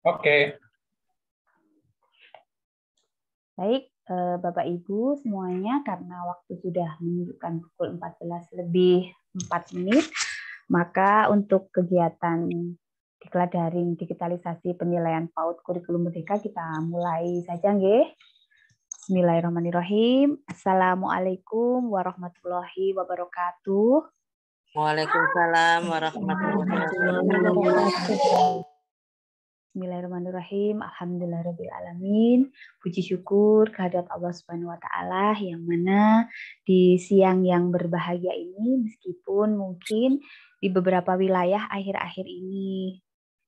Oke. Baik, Bapak Ibu semuanya, karena waktu sudah menunjukkan pukul 14 lebih 4 menit, maka untuk kegiatan diklat daring digitalisasi penilaian PAUD kurikulum merdeka kita mulai saja nggih. Bismillahirrahmanirrahim. Assalamualaikum warahmatullahi wabarakatuh. Waalaikumsalam warahmatullahi wabarakatuh. Bismillahirrahmanirrahim. Alhamdulillahirrahmanirrahim. Puji syukur kehadirat Allah Subhanahu wa Ta'ala, yang mana di siang yang berbahagia ini, meskipun mungkin di beberapa wilayah akhir-akhir ini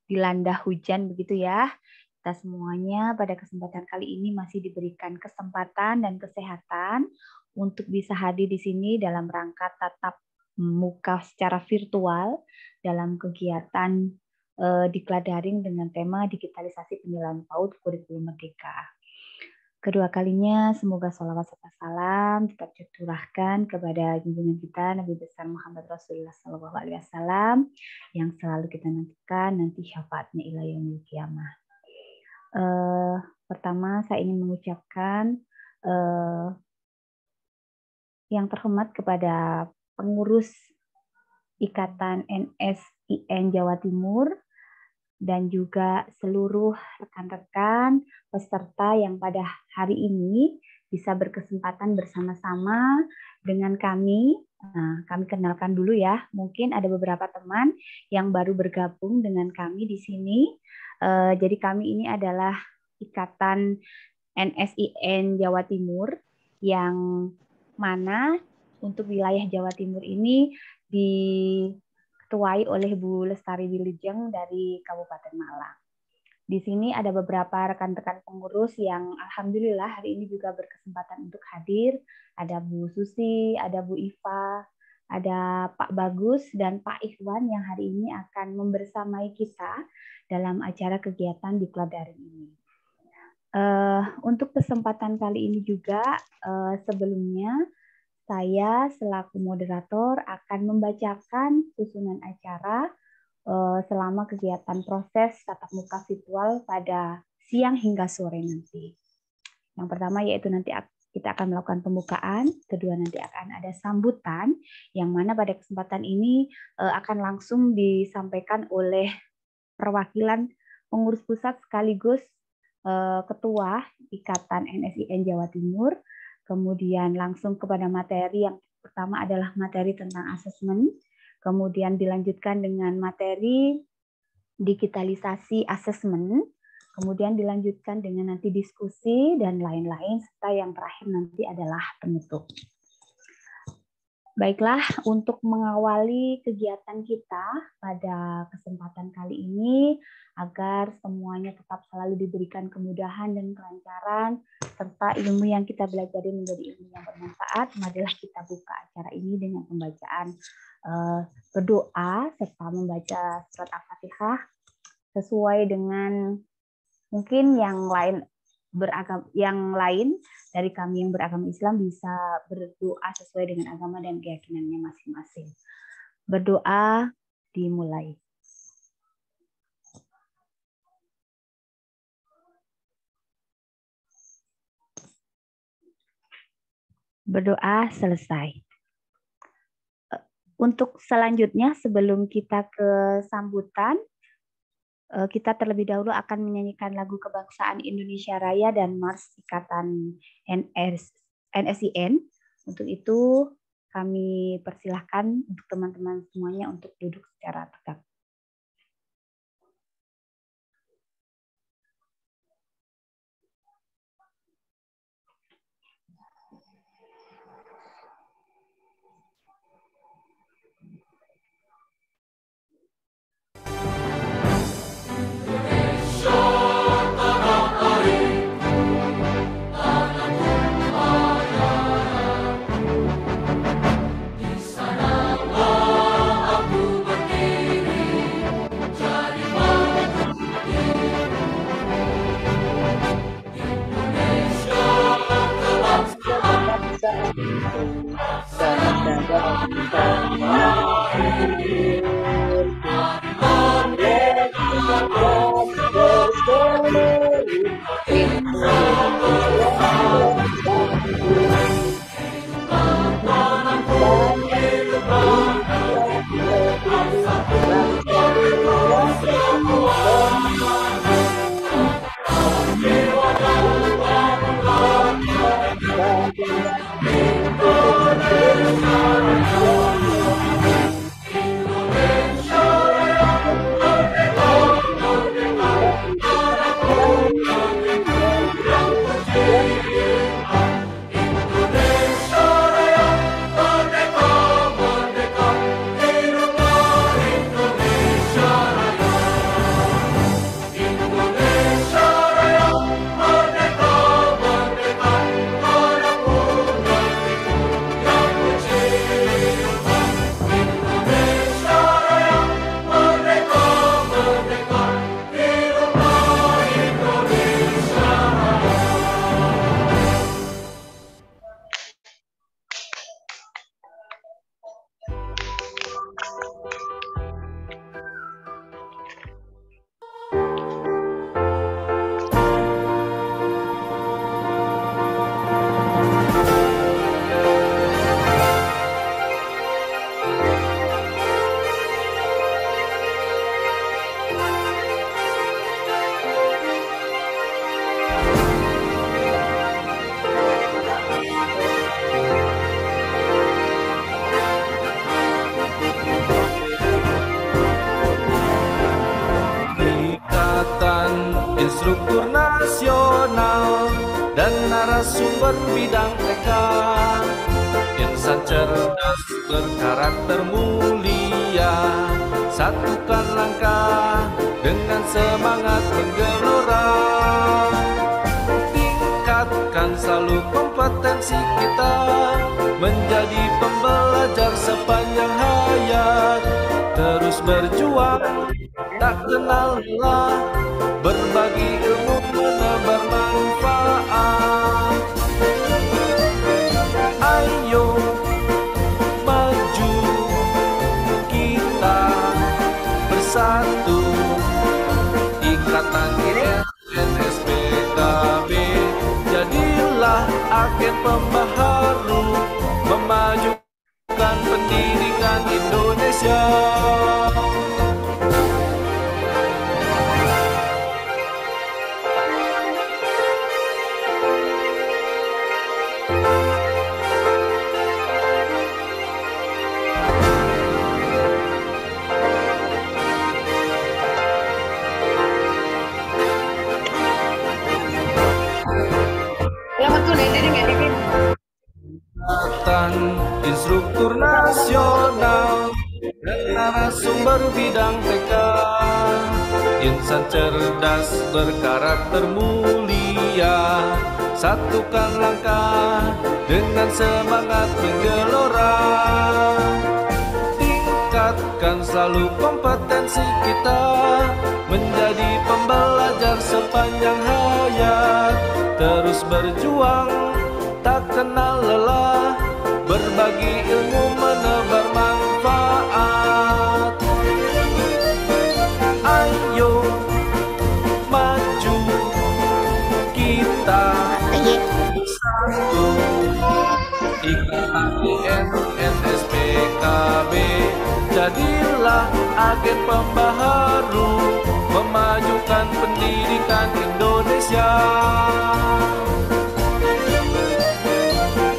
dilanda hujan begitu ya, kita semuanya pada kesempatan kali ini masih diberikan kesempatan dan kesehatan untuk bisa hadir di sini dalam rangka tatap muka secara virtual dalam kegiatan diklat daring dengan tema digitalisasi penilaian PAUD kurikulum merdeka. Kedua kalinya semoga sholawat serta salam tetap tercurahkan kepada junjungan kita Nabi besar Muhammad Rasulullah SAW yang selalu kita nantikan nanti syafaatnya ila yaumil qiyamah. Pertama saya ingin mengucapkan yang terhormat kepada pengurus Ikatan NSIN Jawa Timur dan juga seluruh rekan-rekan peserta yang pada hari ini bisa berkesempatan bersama-sama dengan kami. Nah, kami kenalkan dulu ya, mungkin ada beberapa teman yang baru bergabung dengan kami di sini. Jadi kami ini adalah Ikatan NSIN Jawa Timur, yang mana untuk wilayah Jawa Timur ini diketuai oleh Bu Lestari Wilujeng dari Kabupaten Malang. Di sini ada beberapa rekan-rekan pengurus yang alhamdulillah hari ini juga berkesempatan untuk hadir. Ada Bu Susi, ada Bu Iva, ada Pak Bagus dan Pak Ikhwan yang hari ini akan membersamai kita dalam acara kegiatan diklat daring ini. Untuk kesempatan kali ini juga sebelumnya saya selaku moderator akan membacakan susunan acara selama kegiatan proses tatap muka virtual pada siang hingga sore nanti. Yang pertama yaitu nanti kita akan melakukan pembukaan, kedua nanti akan ada sambutan, yang mana pada kesempatan ini akan langsung disampaikan oleh perwakilan pengurus pusat sekaligus Ketua Ikatan NSIN Jawa Timur. Kemudian langsung kepada materi, yang pertama adalah materi tentang asesmen, kemudian dilanjutkan dengan materi digitalisasi asesmen, kemudian dilanjutkan dengan nanti diskusi dan lain-lain, serta yang terakhir nanti adalah penutup. Baiklah, untuk mengawali kegiatan kita pada kesempatan kali ini, agar semuanya tetap selalu diberikan kemudahan dan kelancaran, serta ilmu yang kita pelajari menjadi ilmu yang bermanfaat, marilah kita buka acara ini dengan pembacaan berdoa, serta membaca surat Al-Fatihah, sesuai dengan mungkin yang lain dari kami yang beragama Islam bisa berdoa sesuai dengan agama dan keyakinannya masing-masing. Berdoa dimulai. Berdoa selesai. Untuk selanjutnya, sebelum kita ke sambutan, kita terlebih dahulu akan menyanyikan lagu kebangsaan Indonesia Raya dan Mars Ikatan NSIN. Untuk itu kami persilahkan untuk teman-teman semuanya untuk duduk secara tegak. Di sana aku berdiri. Instruktur nasional dan narasumber bidang TK, insan cerdas berkarakter mulia, satukan langkah dengan semangat menggelora, tingkatkan selalu kompetensi kita, menjadi pembelajar sepanjang hayat, terus berjuang tak kenal lelah, berbagi ilmu menebar manfaat. Ayo maju kita bersatu, Ikatan INSPKB, jadilah agen pembaharu, memajukan pendidikan Indonesia. Instruktur nasional dan narasumber bidang TK, insan cerdas berkarakter mulia, satukan langkah dengan semangat menggelora, tingkatkan selalu kompetensi kita, menjadi pembelajar sepanjang hayat, terus berjuang tak kenal lelah, berbagi ilmu menebar manfaat. Ayo maju kita satu, Ikatan INSPKB, jadilah agen pembaharu, memajukan pendidikan Indonesia.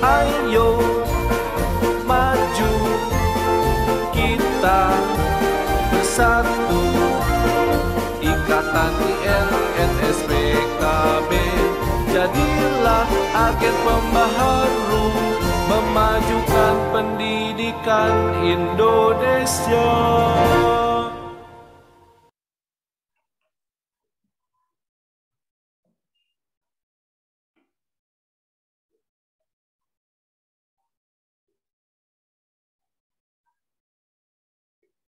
Ayo maju kita bersatu, Ikatan INSPKB, jadilah agen pembaharu, memajukan pendidikan Indonesia.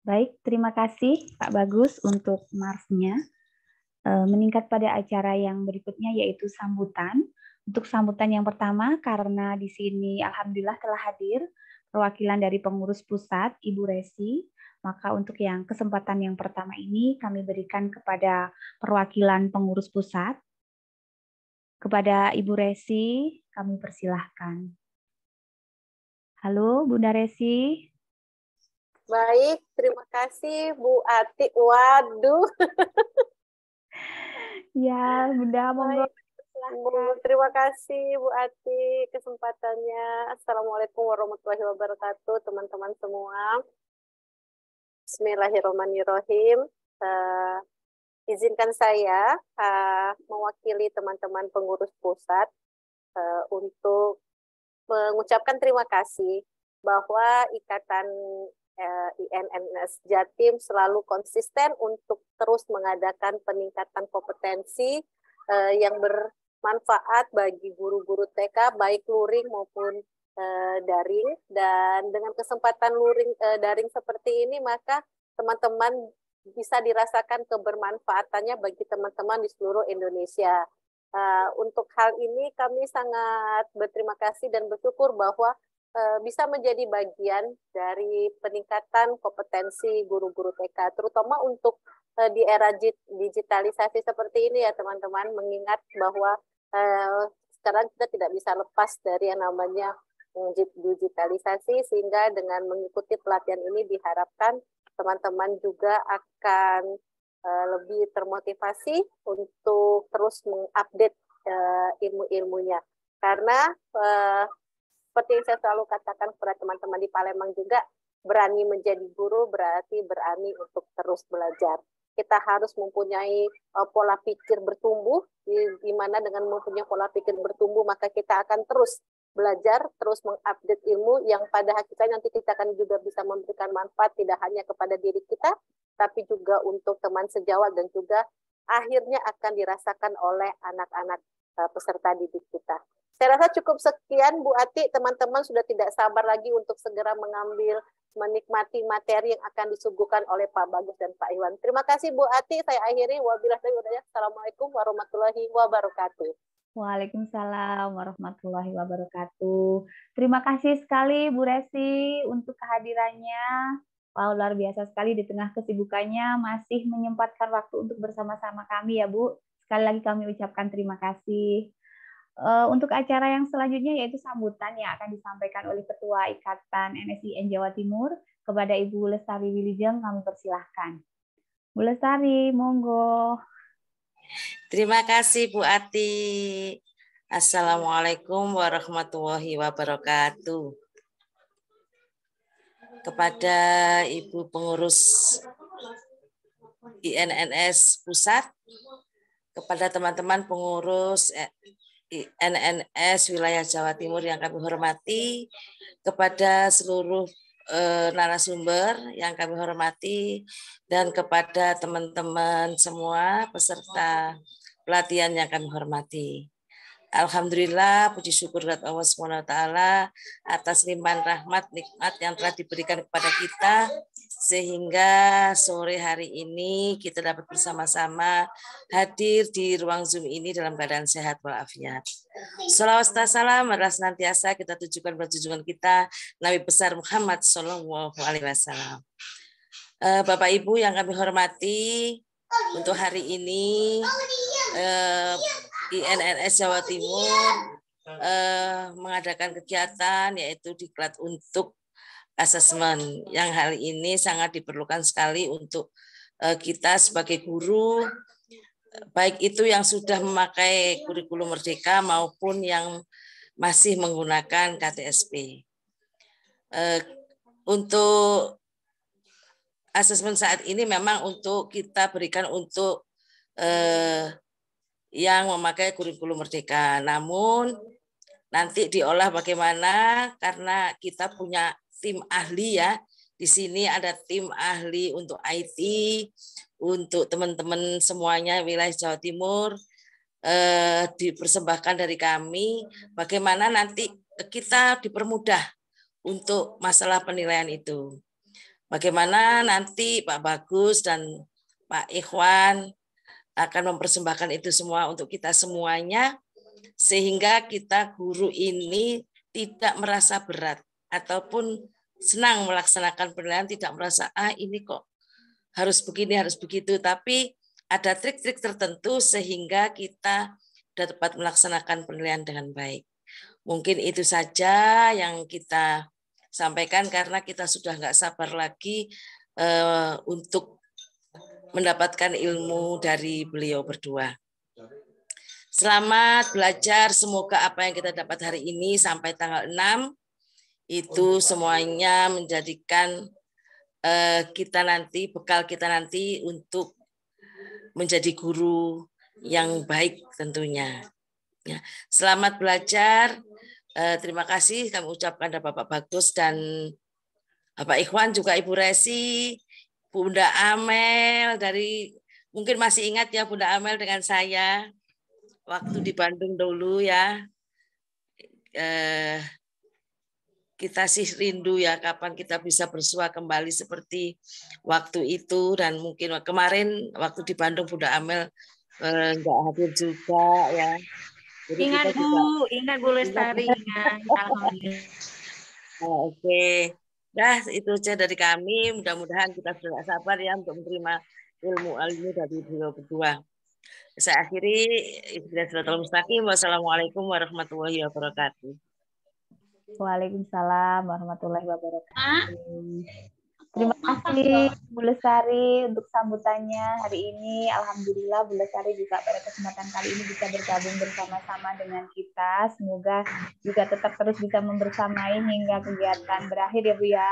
Baik, terima kasih Pak Bagus untuk marsnya. Meningkat pada acara yang berikutnya yaitu sambutan. Untuk sambutan yang pertama, karena di sini alhamdulillah telah hadir perwakilan dari pengurus pusat, Ibu Resi, maka untuk yang kesempatan yang pertama ini kami berikan kepada perwakilan pengurus pusat. Kepada Ibu Resi, kami persilahkan. Halo, Bunda Resi. Baik, terima kasih Bu Ati. Waduh. Ya, Bunda, monggo Terima kasih Bu Ati kesempatannya. Assalamualaikum warahmatullahi wabarakatuh teman-teman semua. Bismillahirrahmanirrahim. Izinkan saya mewakili teman-teman pengurus pusat untuk mengucapkan terima kasih bahwa Ikatan INNS Jatim selalu konsisten untuk terus mengadakan peningkatan kompetensi yang bermanfaat bagi guru-guru TK, baik luring maupun daring. Dan dengan kesempatan luring daring seperti ini, maka teman-teman bisa dirasakan kebermanfaatannya bagi teman-teman di seluruh Indonesia. Untuk hal ini kami sangat berterima kasih dan bersyukur bahwa bisa menjadi bagian dari peningkatan kompetensi guru-guru TK, terutama untuk di era digitalisasi seperti ini ya teman-teman, mengingat bahwa sekarang kita tidak bisa lepas dari yang namanya digitalisasi, sehingga dengan mengikuti pelatihan ini diharapkan teman-teman juga akan lebih termotivasi untuk terus mengupdate ilmu-ilmunya. Karena seperti yang saya selalu katakan kepada teman-teman di Palembang juga, berani menjadi guru berarti berani untuk terus belajar. Kita harus mempunyai pola pikir bertumbuh, di mana dengan mempunyai pola pikir bertumbuh, maka kita akan terus belajar, terus mengupdate ilmu yang pada hakikatnya nanti kita akan juga bisa memberikan manfaat tidak hanya kepada diri kita, tapi juga untuk teman sejawat dan juga akhirnya akan dirasakan oleh anak-anak peserta didik kita. Saya rasa cukup sekian Bu Ati, teman-teman sudah tidak sabar lagi untuk segera menikmati materi yang akan disuguhkan oleh Pak Bagus dan Pak Iwan. Terima kasih Bu Ati, saya akhiri. Wabillahi Assalamualaikum warahmatullahi wabarakatuh. Waalaikumsalam warahmatullahi wabarakatuh. Terima kasih sekali Bu Resi untuk kehadirannya. Wow, luar biasa sekali di tengah kesibukannya masih menyempatkan waktu untuk bersama-sama kami ya Bu. Sekali lagi kami ucapkan terima kasih. Untuk acara yang selanjutnya yaitu sambutan yang akan disampaikan oleh Ketua Ikatan NSIN Jawa Timur kepada Ibu Lestari Wilujeng, kami persilahkan. Bu Lestari, monggo. Terima kasih Bu Ati. Assalamualaikum warahmatullahi wabarakatuh. Kepada Ibu Pengurus INNS Pusat, kepada teman-teman pengurus INNS Wilayah Jawa Timur yang kami hormati, kepada seluruh narasumber yang kami hormati, dan kepada teman-teman semua peserta pelatihan yang kami hormati. Alhamdulillah, puji syukur kepada Allah SWT atas limpahan rahmat nikmat yang telah diberikan kepada kita, sehingga sore hari ini kita dapat bersama-sama hadir di ruang Zoom ini dalam keadaan sehat walafiat. Shalawat salam adalah senantiasa kita tujukan pada junjungan kita Nabi besar Muhammad SAW. Bapak Ibu yang kami hormati, untuk hari ini INNS Jawa Timur mengadakan kegiatan yaitu diklat untuk asesmen, yang hal ini sangat diperlukan sekali untuk kita sebagai guru, baik itu yang sudah memakai kurikulum Merdeka maupun yang masih menggunakan KTSP. Untuk asesmen saat ini memang untuk kita berikan untuk yang memakai kurikulum Merdeka. Namun nanti diolah bagaimana, karena kita punya tim ahli ya. Di sini ada tim ahli untuk IT, untuk teman-teman semuanya wilayah Jawa Timur, dipersembahkan dari kami. Bagaimana nanti kita dipermudah untuk masalah penilaian itu. Bagaimana nanti Pak Bagus dan Pak Ikhwan akan mempersembahkan itu semua untuk kita semuanya, sehingga kita guru ini tidak merasa berat ataupun senang melaksanakan penilaian, tidak merasa ini kok harus begini, harus begitu, tapi ada trik-trik tertentu sehingga kita dapat melaksanakan penilaian dengan baik. Mungkin itu saja yang kita sampaikan, karena kita sudah nggak sabar lagi untuk mendapatkan ilmu dari beliau berdua. Selamat belajar, semoga apa yang kita dapat hari ini sampai tanggal 6 itu semuanya menjadikan kita nanti, bekal kita nanti untuk menjadi guru yang baik tentunya. Ya. Selamat belajar, terima kasih kami ucapkan kepada Bapak Bagus dan Bapak Ikhwan, juga Ibu Resi, Bunda Amel, dari mungkin masih ingat ya Bunda Amel dengan saya waktu di Bandung dulu ya. Kita sih rindu ya kapan kita bisa bersua kembali seperti waktu itu, dan mungkin kemarin waktu di Bandung Bunda Amel nggak hadir juga ya. Jadi ingat kita Bu, juga, ingat Bu Lestari, ingat. Oke. Nah, itu saja dari kami. Mudah-mudahan kita sudah sabar ya untuk menerima ilmu dari beliau berdua. Saya akhiri. Wassalamualaikum warahmatullahi wabarakatuh. Waalaikumsalam warahmatullahi wabarakatuh. Terima kasih Bu Lestari untuk sambutannya hari ini. Alhamdulillah Bu Lestari juga pada kesempatan kali ini bisa bergabung bersama-sama dengan kita. Semoga juga tetap terus bisa membersamai hingga kegiatan berakhir ya Bu ya.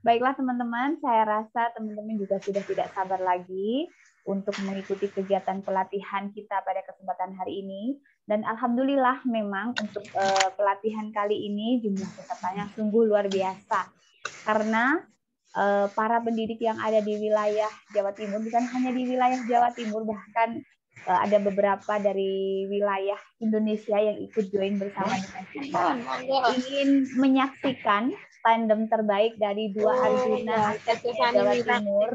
Baiklah teman-teman, saya rasa teman-teman juga sudah tidak sabar lagi untuk mengikuti kegiatan pelatihan kita pada kesempatan hari ini. Dan alhamdulillah memang untuk pelatihan kali ini jumlah pesertanya sungguh luar biasa. Karena para pendidik yang ada di wilayah Jawa Timur, bukan hanya di wilayah Jawa Timur, bahkan ada beberapa dari wilayah Indonesia yang ikut join bersama dengan kita. Ingin menyaksikan tandem terbaik dari dua Arjuna Jawa Timur,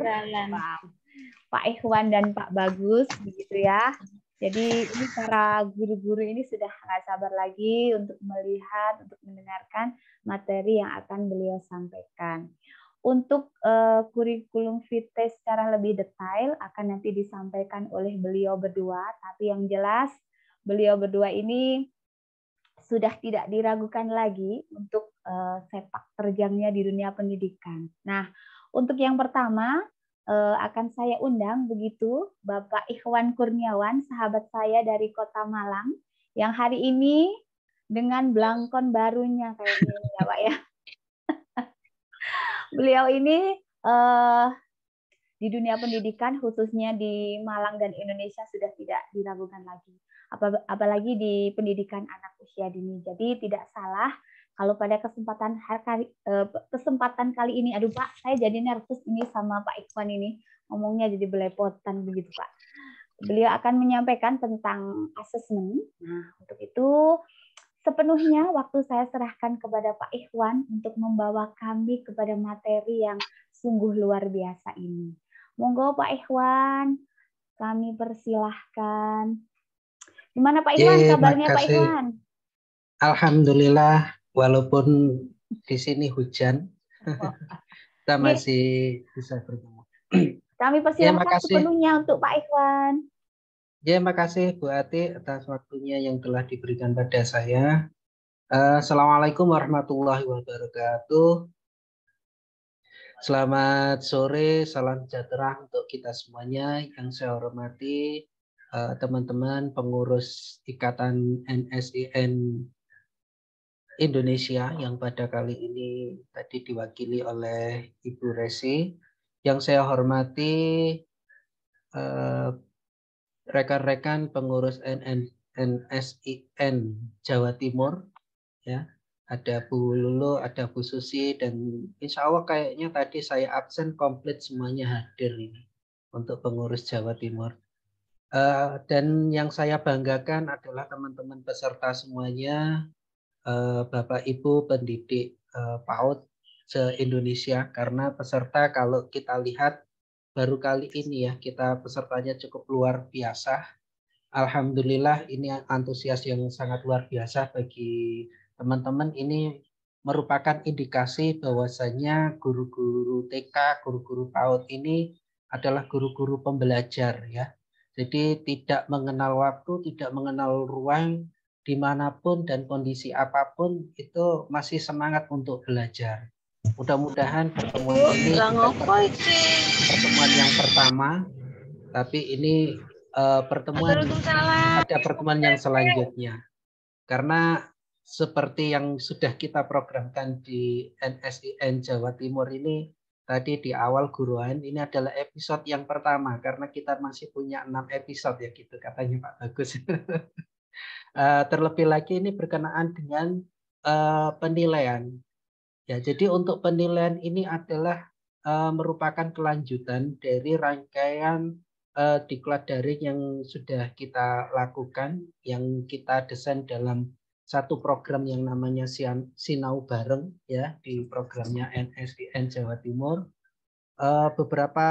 Pak Ikhwan dan Pak Bagus, begitu ya. Jadi ini para guru-guru ini sudah nggak sabar lagi untuk melihat, untuk mendengarkan materi yang akan beliau sampaikan. Untuk kurikulum vitae secara lebih detail akan nanti disampaikan oleh beliau berdua, tapi yang jelas beliau berdua ini sudah tidak diragukan lagi untuk sepak terjangnya di dunia pendidikan. Nah, untuk yang pertama, akan saya undang begitu Bapak Ikhwan Kurniawan, sahabat saya dari Kota Malang, yang hari ini dengan blangkon barunya kayaknya ya Pak ya. Beliau ini di dunia pendidikan khususnya di Malang dan Indonesia sudah tidak diragukan lagi. Apalagi di pendidikan anak usia dini. Jadi tidak salah kalau pada kesempatan kali ini, aduh Pak, saya jadi nervous ini sama Pak Ikhwan ini, ngomongnya jadi belepotan begitu Pak. Beliau akan menyampaikan tentang asesmen. Nah, untuk itu sepenuhnya waktu saya serahkan kepada Pak Ikhwan untuk membawa kami kepada materi yang sungguh luar biasa ini. Monggo Pak Ikhwan, kami persilahkan. Gimana Pak Ikhwan, kabarnya Pak Ikhwan? Alhamdulillah. Walaupun di sini hujan, kita masih bisa bertemu. Kami persilahkan sepenuhnya untuk Pak Ikhwan. Ya, makasih Bu Ati atas waktunya yang telah diberikan pada saya. Assalamualaikum warahmatullahi wabarakatuh. Selamat sore, salam sejahtera untuk kita semuanya. Yang saya hormati teman-teman pengurus Ikatan NSIN Indonesia yang pada kali ini tadi diwakili oleh Ibu Resi. Yang saya hormati rekan-rekan pengurus NSIN Jawa Timur, ya, ada Bu Lulu, ada Bu Susi, dan insya Allah kayaknya tadi saya absen komplit semuanya hadir ini untuk pengurus Jawa Timur. Dan yang saya banggakan adalah teman-teman peserta semuanya, Bapak Ibu pendidik PAUD se-Indonesia, karena peserta kalau kita lihat baru kali ini ya, kita pesertanya cukup luar biasa. Alhamdulillah ini antusias yang sangat luar biasa bagi teman-teman. Ini merupakan indikasi bahwasanya guru-guru TK, guru-guru PAUD ini adalah guru-guru pembelajar ya. Jadi tidak mengenal waktu, tidak mengenal ruang, dimanapun dan kondisi apapun itu masih semangat untuk belajar. Mudah-mudahan pertemuan ini pertemuan yang pertama, tapi ini pertemuan yang selanjutnya. Karena seperti yang sudah kita programkan di NSIN Jawa Timur ini, tadi di awal guruan, ini adalah episode yang pertama, karena kita masih punya 6 episode ya gitu katanya Pak Bagus. Terlebih lagi ini berkenaan dengan penilaian. Ya, jadi untuk penilaian ini adalah merupakan kelanjutan dari rangkaian diklat daring yang sudah kita lakukan, yang kita desain dalam satu program yang namanya Sinau Bareng ya di programnya NSIN Jawa Timur. Beberapa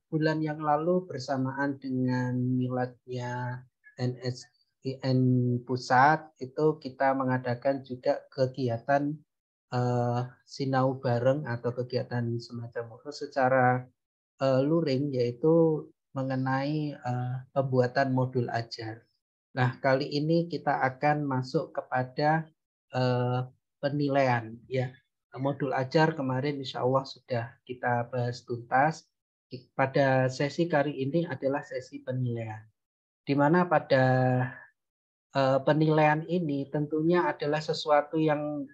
bulan yang lalu bersamaan dengan miladnya NSIN Pusat itu kita mengadakan juga kegiatan Sinau Bareng atau kegiatan semacam itu secara luring, yaitu mengenai pembuatan modul ajar. Nah, kali ini kita akan masuk kepada penilaian ya. Modul ajar kemarin insya Allah sudah kita bahas tuntas. Pada sesi kali ini adalah sesi penilaian, di mana pada penilaian ini tentunya adalah sesuatu yang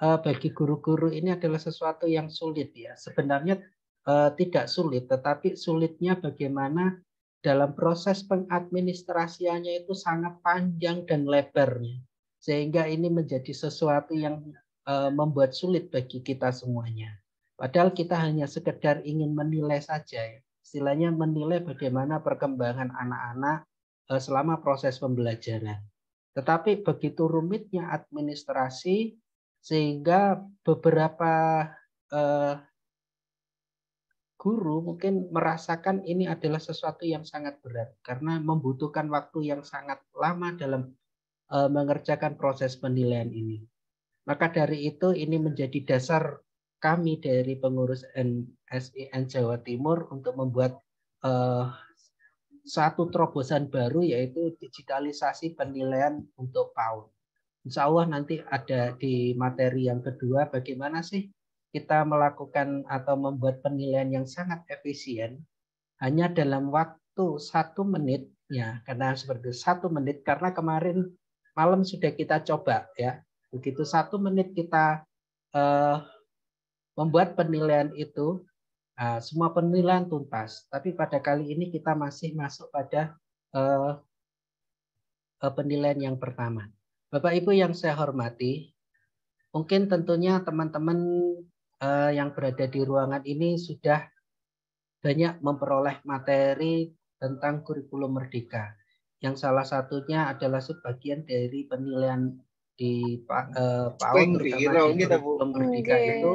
bagi guru-guru ini adalah sesuatu yang sulit ya. Sebenarnya tidak sulit, tetapi sulitnya bagaimana dalam proses pengadministrasiannya itu sangat panjang dan lebarnya, sehingga ini menjadi sesuatu yang membuat sulit bagi kita semuanya. Padahal kita hanya sekedar ingin menilai saja, ya. Istilahnya menilai bagaimana perkembangan anak-anak selama proses pembelajaran. Tetapi begitu rumitnya administrasi sehingga beberapa guru mungkin merasakan ini adalah sesuatu yang sangat berat karena membutuhkan waktu yang sangat lama dalam mengerjakan proses penilaian ini. Maka dari itu ini menjadi dasar kami dari pengurus NSIN Jawa Timur untuk membuat satu terobosan baru, yaitu digitalisasi penilaian untuk PAUD. Insya Allah nanti ada di materi yang kedua bagaimana sih kita melakukan atau membuat penilaian yang sangat efisien hanya dalam waktu 1 menit ya, karena seperti 1 menit karena kemarin malam sudah kita coba ya, begitu 1 menit kita membuat penilaian itu semua penilaian tuntas, tapi pada kali ini kita masih masuk pada penilaian yang pertama. Bapak Ibu yang saya hormati, mungkin tentunya teman-teman yang berada di ruangan ini sudah banyak memperoleh materi tentang kurikulum merdeka. Yang salah satunya adalah sebagian dari penilaian di PAUD, terutama di kurikulum merdeka itu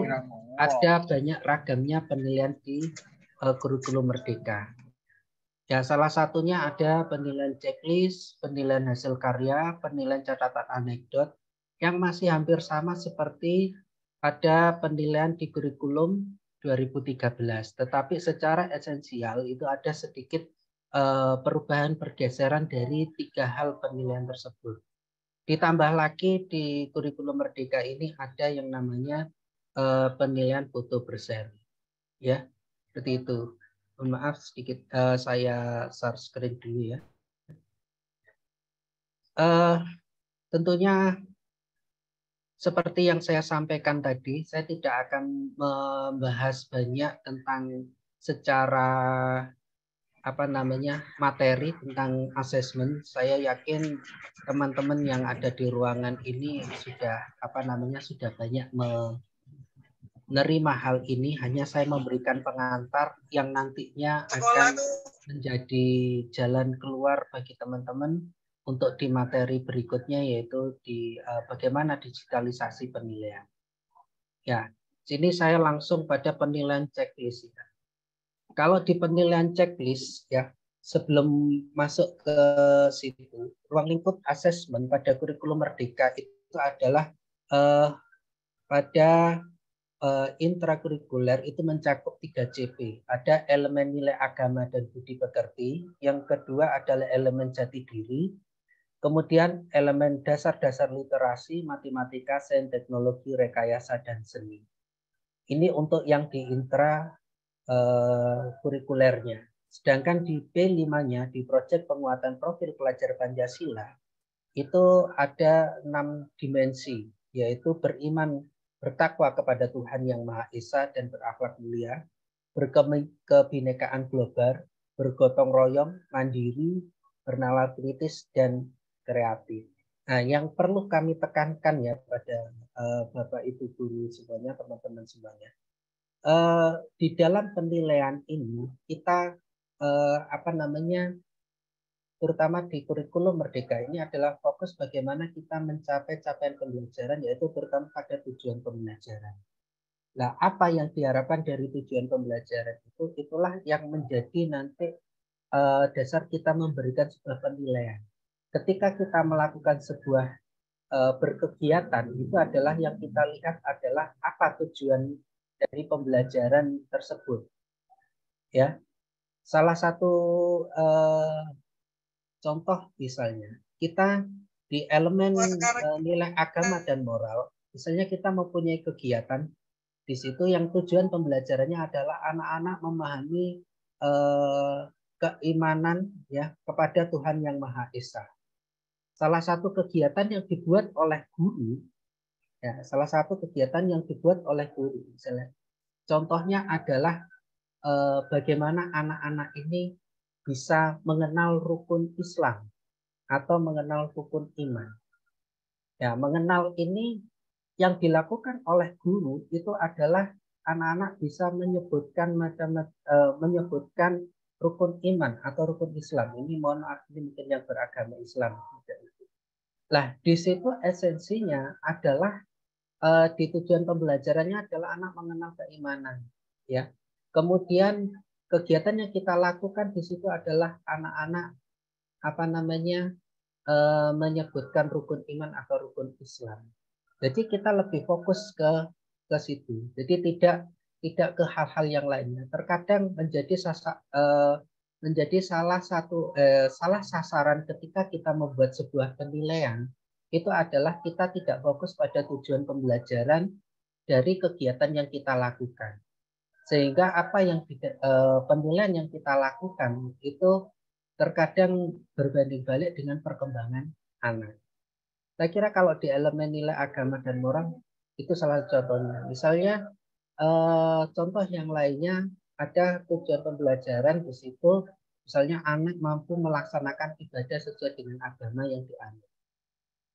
ada banyak ragamnya penilaian di kurikulum merdeka. Ya, salah satunya ada penilaian checklist, penilaian hasil karya, penilaian catatan anekdot yang masih hampir sama seperti pada penilaian di kurikulum 2013. Tetapi secara esensial itu ada sedikit perubahan pergeseran dari 3 hal penilaian tersebut. Ditambah lagi di kurikulum merdeka ini ada yang namanya penilaian foto berseri. Ya, seperti itu. Mohon maaf sedikit saya share screen dulu ya. Tentunya seperti yang saya sampaikan tadi, saya tidak akan membahas banyak tentang secara materi tentang asesmen. Saya yakin teman-teman yang ada di ruangan ini sudah sudah banyak menerima hal ini. Hanya saya memberikan pengantar yang nantinya akan menjadi jalan keluar bagi teman-teman untuk di materi berikutnya, yaitu di bagaimana digitalisasi penilaian. Ya, sini saya langsung pada penilaian checklist. Ya. Kalau di penilaian checklist, ya, sebelum masuk ke situ, ruang lingkup asesmen pada kurikulum merdeka itu adalah pada intrakurikuler itu mencakup 3 CP. Ada elemen nilai agama dan budi pekerti. Yang kedua adalah elemen jati diri. Kemudian elemen dasar-dasar literasi, matematika, sains, teknologi, rekayasa, dan seni. Ini untuk yang di intra kurikulernya. Sedangkan di P5-nya, di proyek penguatan profil pelajar Pancasila, itu ada 6 dimensi, yaitu beriman, bertakwa kepada Tuhan Yang Maha Esa dan berakhlak mulia, berkebinekaan global, bergotong royong, mandiri, bernalar kritis, dan kreatif. Nah, yang perlu kami tekankan ya pada Bapak Ibu guru semuanya, teman-teman semuanya, di dalam penilaian ini kita terutama di kurikulum Merdeka ini adalah fokus bagaimana kita mencapai capaian pembelajaran, yaitu terutama pada tujuan pembelajaran. Nah, apa yang diharapkan dari tujuan pembelajaran itu, itulah yang menjadi nanti dasar kita memberikan sebuah penilaian. Ketika kita melakukan sebuah berkegiatan, itu adalah yang kita lihat adalah apa tujuan dari pembelajaran tersebut. Ya, salah satu contoh misalnya, kita di elemen nilai agama dan moral, misalnya kita mempunyai kegiatan di situ yang tujuan pembelajarannya adalah anak-anak memahami keimanan ya kepada Tuhan Yang Maha Esa. Salah satu kegiatan yang dibuat oleh guru, ya, misalnya, contohnya adalah bagaimana anak-anak ini bisa mengenal rukun Islam atau mengenal rukun iman. Ya, mengenal ini yang dilakukan oleh guru itu adalah anak-anak bisa menyebutkan menyebutkan rukun iman atau rukun Islam. Ini mohon maaf, ini mungkin yang beragama Islam. Nah, di situ esensinya adalah di tujuan pembelajarannya adalah anak mengenal keimanan. Ya, kemudian kegiatan yang kita lakukan di situ adalah anak-anak menyebutkan rukun iman atau rukun Islam. Jadi kita lebih fokus ke situ. Jadi tidak ke hal-hal yang lainnya. Terkadang menjadi salah sasaran ketika kita membuat sebuah penilaian itu adalah kita tidak fokus pada tujuan pembelajaran dari kegiatan yang kita lakukan. Sehingga apa yang penilaian yang kita lakukan itu terkadang berbanding balik dengan perkembangan anak. Saya kira kalau di elemen nilai agama dan moral itu salah satu contohnya. Misalnya contoh yang lainnya ada tujuan pembelajaran di situ, misalnya anak mampu melaksanakan ibadah sesuai dengan agama yang dianut.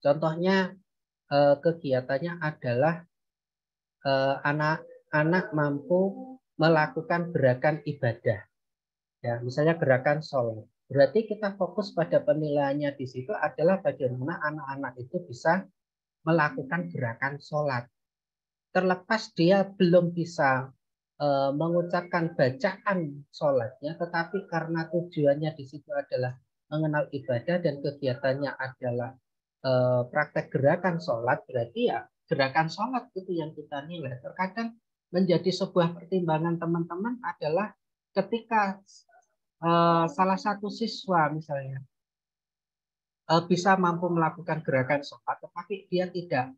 Contohnya kegiatannya adalah anak mampu melakukan gerakan ibadah, ya misalnya gerakan sholat. Berarti kita fokus pada penilaiannya di situ adalah bagaimana anak-anak itu bisa melakukan gerakan sholat. Terlepas dia belum bisa mengucapkan bacaan sholatnya, tetapi karena tujuannya di situ adalah mengenal ibadah dan kegiatannya adalah praktek gerakan sholat, berarti ya gerakan sholat itu yang kita nilai. Terkadang menjadi sebuah pertimbangan teman-teman adalah ketika salah satu siswa misalnya bisa mampu melakukan gerakan sholat, tetapi dia tidak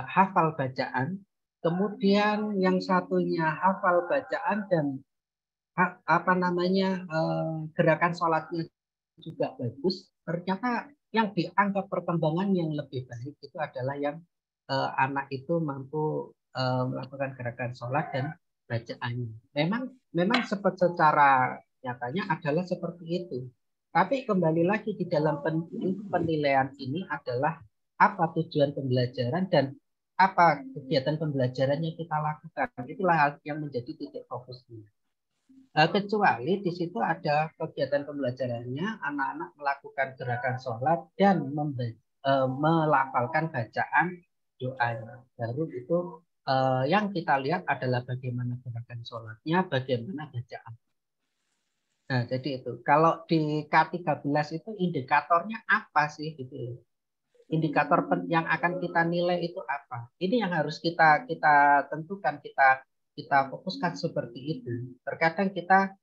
hafal bacaan, kemudian yang satunya hafal bacaan dan gerakan sholatnya juga bagus, ternyata yang dianggap perkembangan yang lebih baik itu adalah yang anak itu mampu melakukan gerakan sholat dan bacaannya. Memang secara nyatanya adalah seperti itu. Tapi kembali lagi di dalam penilaian ini adalah apa tujuan pembelajaran dan apa kegiatan pembelajaran yang kita lakukan. Itulah yang menjadi titik fokusnya. Kecuali di situ ada kegiatan pembelajarannya anak-anak melakukan gerakan sholat dan melafalkan bacaan doanya. Baru itu yang kita lihat adalah bagaimana gerakan sholatnya, bagaimana bacaan. Nah, jadi itu. Kalau di K13 itu indikatornya apa sih gitu? Indikator yang akan kita nilai itu apa? Ini yang harus kita tentukan, kita fokuskan seperti itu. Terkadang kita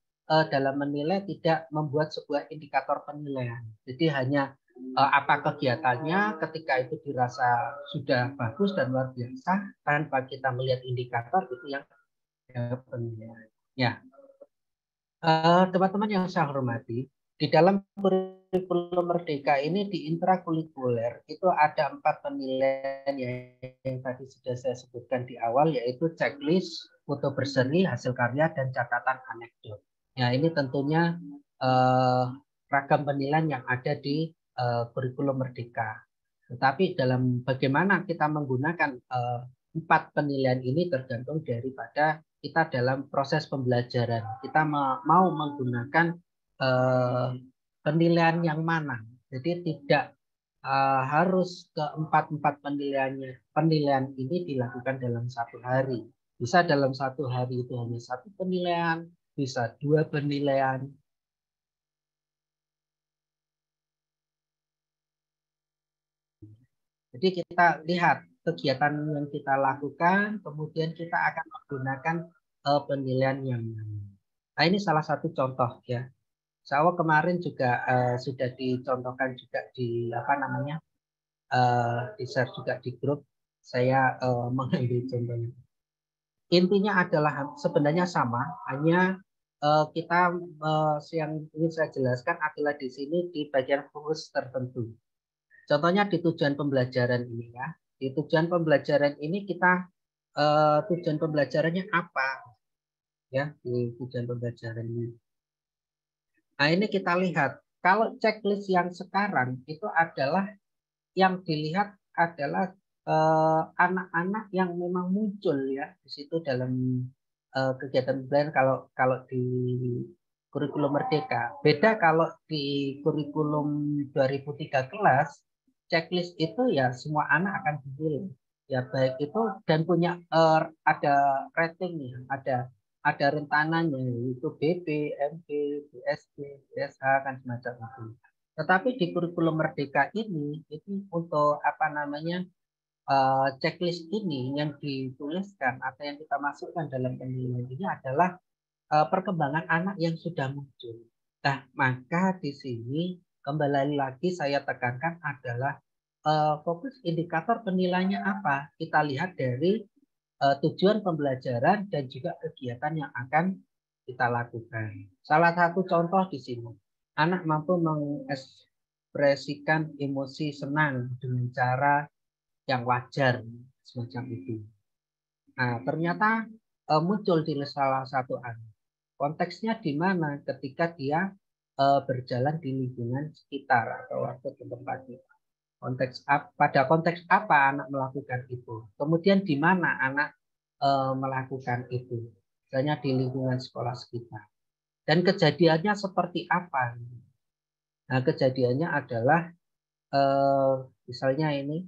dalam menilai tidak membuat sebuah indikator penilaian. Jadi hanya apa kegiatannya ketika itu dirasa sudah bagus dan luar biasa tanpa kita melihat indikator itu yang penilaian. Ya. Teman-teman yang saya hormati, di dalam kurikulum Merdeka ini di intrakurikuler itu ada 4 penilaian yang tadi sudah saya sebutkan di awal, yaitu checklist, foto berseri, hasil karya, dan catatan anekdot. Ya, ini tentunya ragam penilaian yang ada di kurikulum Merdeka. Tetapi dalam bagaimana kita menggunakan 4 penilaian ini tergantung daripada kita dalam proses pembelajaran. Kita mau menggunakan penilaian yang mana. Jadi tidak harus ke 4 penilaian ini dilakukan dalam 1 hari. Bisa dalam 1 hari itu hanya 1 penilaian, bisa 2 penilaian. Jadi kita lihat kegiatan yang kita lakukan, kemudian kita akan menggunakan penilaian yang mana. Nah, ini salah satu contoh ya. Saya kemarin juga sudah dicontohkan juga di di share juga di grup. Saya mengambil contohnya. Intinya adalah sebenarnya sama, hanya kita yang ingin saya jelaskan adalah di sini di bagian fokus tertentu. Contohnya di tujuan pembelajaran ini ya. Di tujuan pembelajaran ini kita tujuan pembelajarannya apa? Ya, di tujuan pembelajaran ini. Nah, ini kita lihat. Kalau checklist yang sekarang itu adalah yang dilihat adalah anak-anak yang memang muncul ya di situ dalam kegiatan pembelajaran kalau di kurikulum Merdeka. Beda kalau di kurikulum 2013 checklist itu ya semua anak akan dipilih. Ya baik itu dan punya ada ratingnya, ada rentanannya yaitu BP, MP, BSD, BSH kan semacam itu. Tetapi di kurikulum Merdeka ini itu untuk checklist ini yang dituliskan atau yang kita masukkan dalam penilaian ini adalah perkembangan anak yang sudah muncul. Nah, maka di sini kembali lagi saya tekankan adalah fokus indikator penilaiannya apa? Kita lihat dari tujuan pembelajaran dan juga kegiatan yang akan kita lakukan. Salah satu contoh di sini, anak mampu mengekspresikan emosi senang dengan cara yang wajar, semacam itu. Nah, ternyata muncul di salah satu anak. Konteksnya di mana ketika dia berjalan di lingkungan sekitar atau waktu di tempat kita. Pada konteks apa anak melakukan itu? Kemudian di mana anak melakukan itu? Misalnya di lingkungan sekolah sekitar. Dan kejadiannya seperti apa? Nah, kejadiannya adalah misalnya ini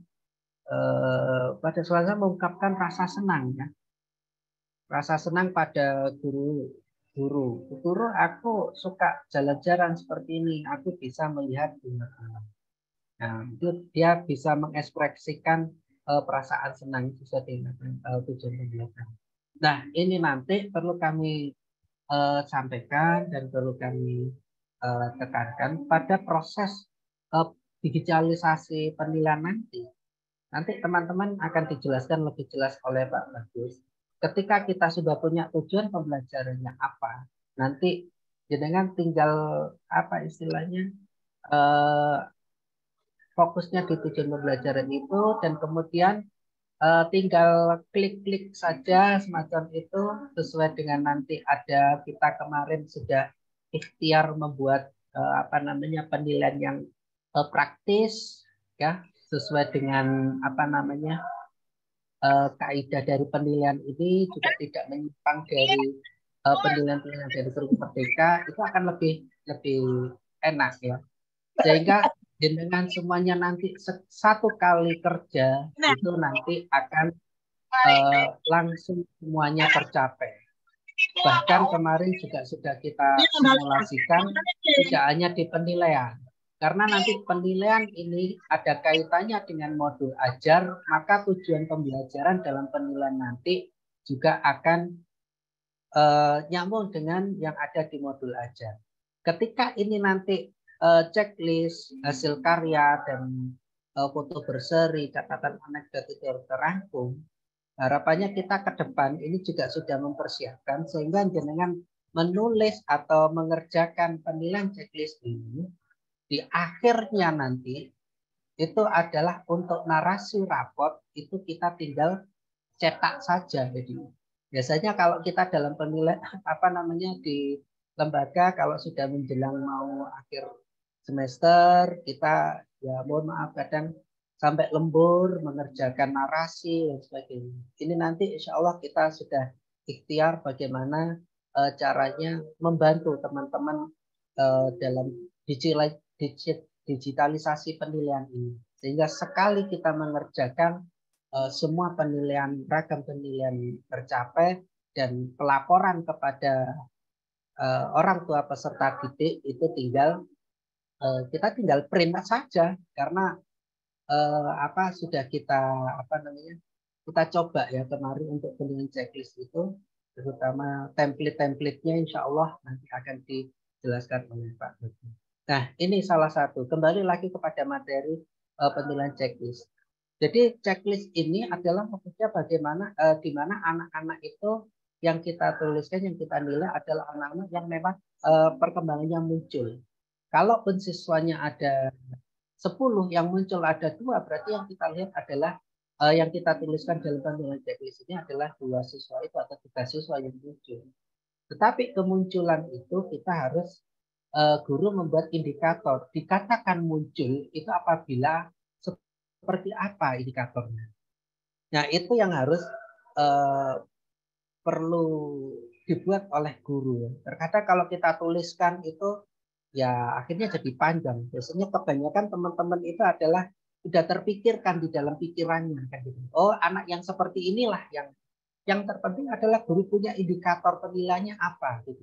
pada suasana mengungkapkan rasa senang ya. Rasa senang pada guru, aku suka jalan-jalan seperti ini, aku bisa melihat bunga alam. Nah, itu dia bisa mengekspresikan perasaan senang sesuai dengan tujuan pembelajaran. Nah, ini nanti perlu kami sampaikan dan perlu kami tekankan pada proses digitalisasi penilaian nanti. Nanti teman-teman akan dijelaskan lebih jelas oleh Pak Bagus. Ketika kita sudah punya tujuan pembelajarannya apa, nanti jenengan tinggal apa istilahnya fokusnya di tujuan pembelajaran itu dan kemudian tinggal klik-klik saja semacam itu sesuai dengan nanti ada kita kemarin sudah ikhtiar membuat penilaian yang praktis ya sesuai dengan kaidah dari penilaian ini juga tidak menyimpang dari penilaian-penilaian dari kurikulum Merdeka itu akan lebih enak ya sehingga dengan semuanya nanti satu kali kerja itu nanti akan langsung semuanya tercapai. Bahkan kemarin juga sudah kita simulasikan tidak hanya di penilaian. Karena nanti penilaian ini ada kaitannya dengan modul ajar, maka tujuan pembelajaran dalam penilaian nanti juga akan nyambung dengan yang ada di modul ajar. Ketika ini nanti checklist, hasil karya, dan foto berseri, catatan anekdot itu terangkum, harapannya kita ke depan ini juga sudah mempersiapkan sehingga jenengan menulis atau mengerjakan penilaian checklist ini, di akhirnya nanti itu adalah untuk narasi raport itu kita tinggal cetak saja. Jadi biasanya kalau kita dalam penilaian di lembaga kalau sudah menjelang mau akhir semester kita ya mohon maaf kadang sampai lembur mengerjakan narasi dan sebagainya. Ini nanti insya Allah kita sudah ikhtiar bagaimana caranya membantu teman-teman dalam digitalisasi penilaian ini. Sehingga sekali kita mengerjakan semua penilaian, ragam penilaian tercapai dan pelaporan kepada orang tua peserta didik itu kita tinggal print saja karena sudah kita kita coba ya kemarin untuk penilaian checklist itu terutama template-templatenya insya Allah nanti akan dijelaskan oleh Pak Dodi. Nah ini salah satu kembali lagi kepada materi penilaian checklist. Jadi checklist ini adalah maksudnya bagaimana di mana anak-anak itu yang kita tuliskan yang kita nilai adalah anak-anak yang memang perkembangannya muncul. Kalaupun siswanya ada 10 yang muncul ada 2 berarti yang kita lihat adalah yang kita tuliskan dalam penilaian checklist ini adalah 2 siswa itu atau 3 siswa yang muncul. Tetapi kemunculan itu kita harus guru membuat indikator. Dikatakan muncul itu apabila seperti apa indikatornya. Nah itu yang harus perlu dibuat oleh guru. Terkadang kalau kita tuliskan itu ya akhirnya jadi panjang. Biasanya kebanyakan teman-teman itu adalah sudah terpikirkan di dalam pikirannya kan gitu. Oh anak yang seperti inilah yang terpenting adalah guru punya indikator penilaiannya apa gitu.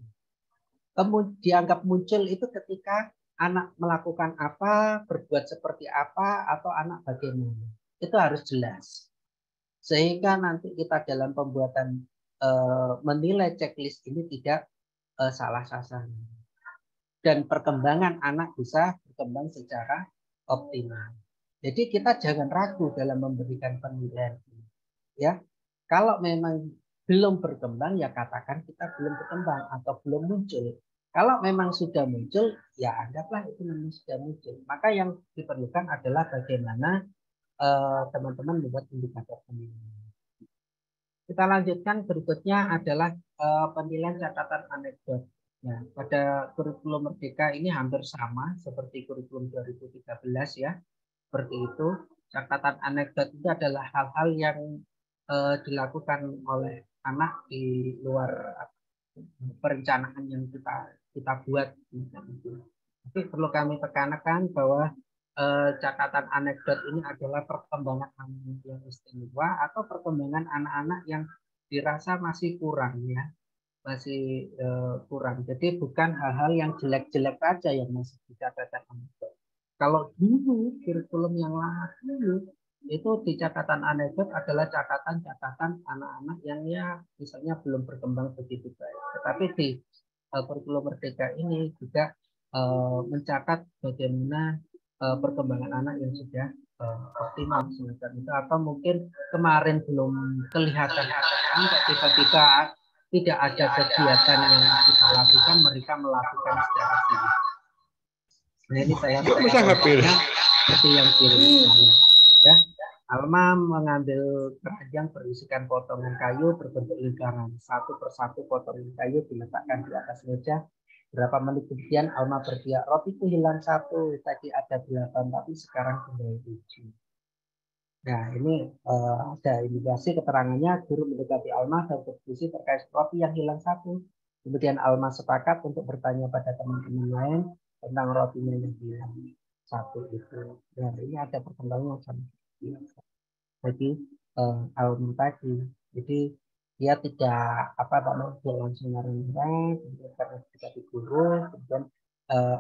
Kemudian dianggap muncul itu ketika anak melakukan apa, berbuat seperti apa, atau anak bagaimana. Itu harus jelas. Sehingga nanti kita dalam pembuatan menilai checklist ini tidak salah sasaran. Dan perkembangan anak bisa berkembang secara optimal. Jadi kita jangan ragu dalam memberikan penilaian. Ya, kalau memang belum berkembang ya katakan kita belum berkembang atau belum muncul. Kalau memang sudah muncul ya anggaplah itu memang sudah muncul. Maka yang diperlukan adalah bagaimana teman-teman membuat indikator penilaian. Kita lanjutkan berikutnya adalah penilaian catatan anekdot. Ya, pada kurikulum Merdeka ini hampir sama seperti kurikulum 2013 ya. Seperti itu, catatan anekdot itu adalah hal-hal yang dilakukan oleh anak di luar perencanaan yang kita buat. Tapi perlu kami tekankan bahwa catatan anekdot ini adalah perkembangan anak yang istimewa atau perkembangan anak-anak yang dirasa masih kurang ya. Masih kurang. Jadi bukan hal-hal yang jelek-jelek saja yang masih di catatan anekdot. Kalau dulu kurikulum yang lama dulu itu di catatan anekdot adalah catatan-catatan anak-anak yang ya misalnya belum berkembang begitu baik. Tetapi di kurikulum Merdeka ini juga mencatat bagaimana perkembangan anak yang sudah optimal semacam itu atau mungkin kemarin belum kelihatan tiba-tiba tidak ada kegiatan yang kita lakukan, mereka melakukan secara sendiri. Nah ini saya seperti yang kiri ya. Alma mengambil keranjang berisikan potongan kayu berbentuk lingkaran. Satu persatu potongan kayu diletakkan di atas meja. Berapa menit kemudian Alma berteriak, rotiku hilang 1, tadi ada 8, tapi sekarang tinggal 7. Nah ini ada indikasi keterangannya guru mendekati Alma dan berdiskusi terkait roti yang hilang 1. Kemudian Alma sepakat untuk bertanya pada teman-teman lain tentang rotinya yang hilang 1 itu. Nah ini ada perkembangan sama. Jadi Alma tadi, jadi dia tidak dia langsung marah-marah karena tidak diguru, kemudian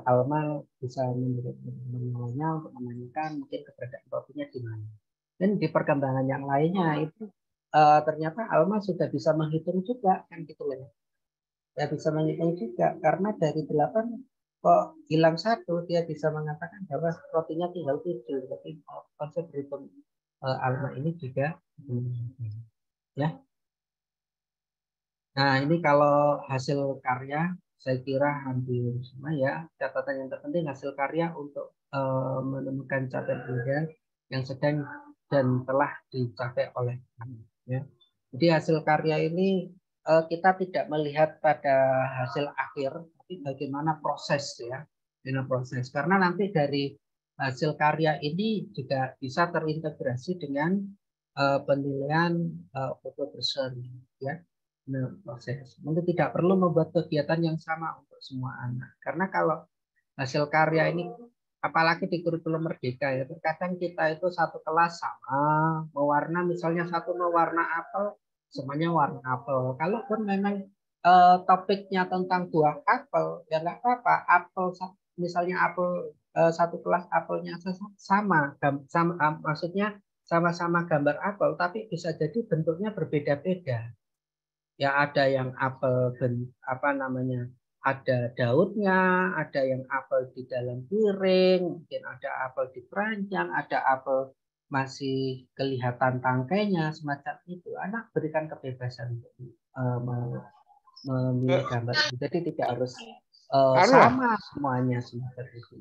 Alma bisa menemukannya untuk menanyakan mungkin keberadaan rotinya di mana. Dan di perkembangan yang lainnya itu ternyata Alma sudah bisa menghitung juga kan gitu loh. Ya bisa menghitung juga karena dari 8 kok hilang 1 dia bisa mengatakan bahwa rotinya tinggal 7. Jadi konsep berhitung Alma ini juga ya. Nah, ini kalau hasil karya, saya kira hampir semua ya. Catatan yang terpenting hasil karya untuk menemukan capaian ideal yang sedang dan telah dicapai oleh kami. Ya. Jadi hasil karya ini kita tidak melihat pada hasil akhir, tapi bagaimana proses ya, bagaimana proses. Karena nanti dari hasil karya ini juga bisa terintegrasi dengan penilaian foto berseri, ya. Nah, proses. Mungkin tidak perlu membuat kegiatan yang sama untuk semua anak. Karena kalau hasil karya ini, apalagi di kurikulum merdeka ya, terkadang kita itu satu kelas sama, mewarna misalnya satu mewarna apel, semuanya warna apel. Kalaupun memang topiknya tentang buah apel, ya nggak apa-apa. Apel misalnya apel satu kelas apelnya sama, maksudnya sama-sama gambar apel, tapi bisa jadi bentuknya berbeda-beda. Ya ada yang apel apa namanya, ada daunnya, ada yang apel di dalam piring, mungkin ada apel di keranjang, ada apel masih kelihatan tangkainya, semacam itu. Anak berikan kebebasan untuk memilih gambar itu. Jadi tidak harus sama semuanya semacam itu.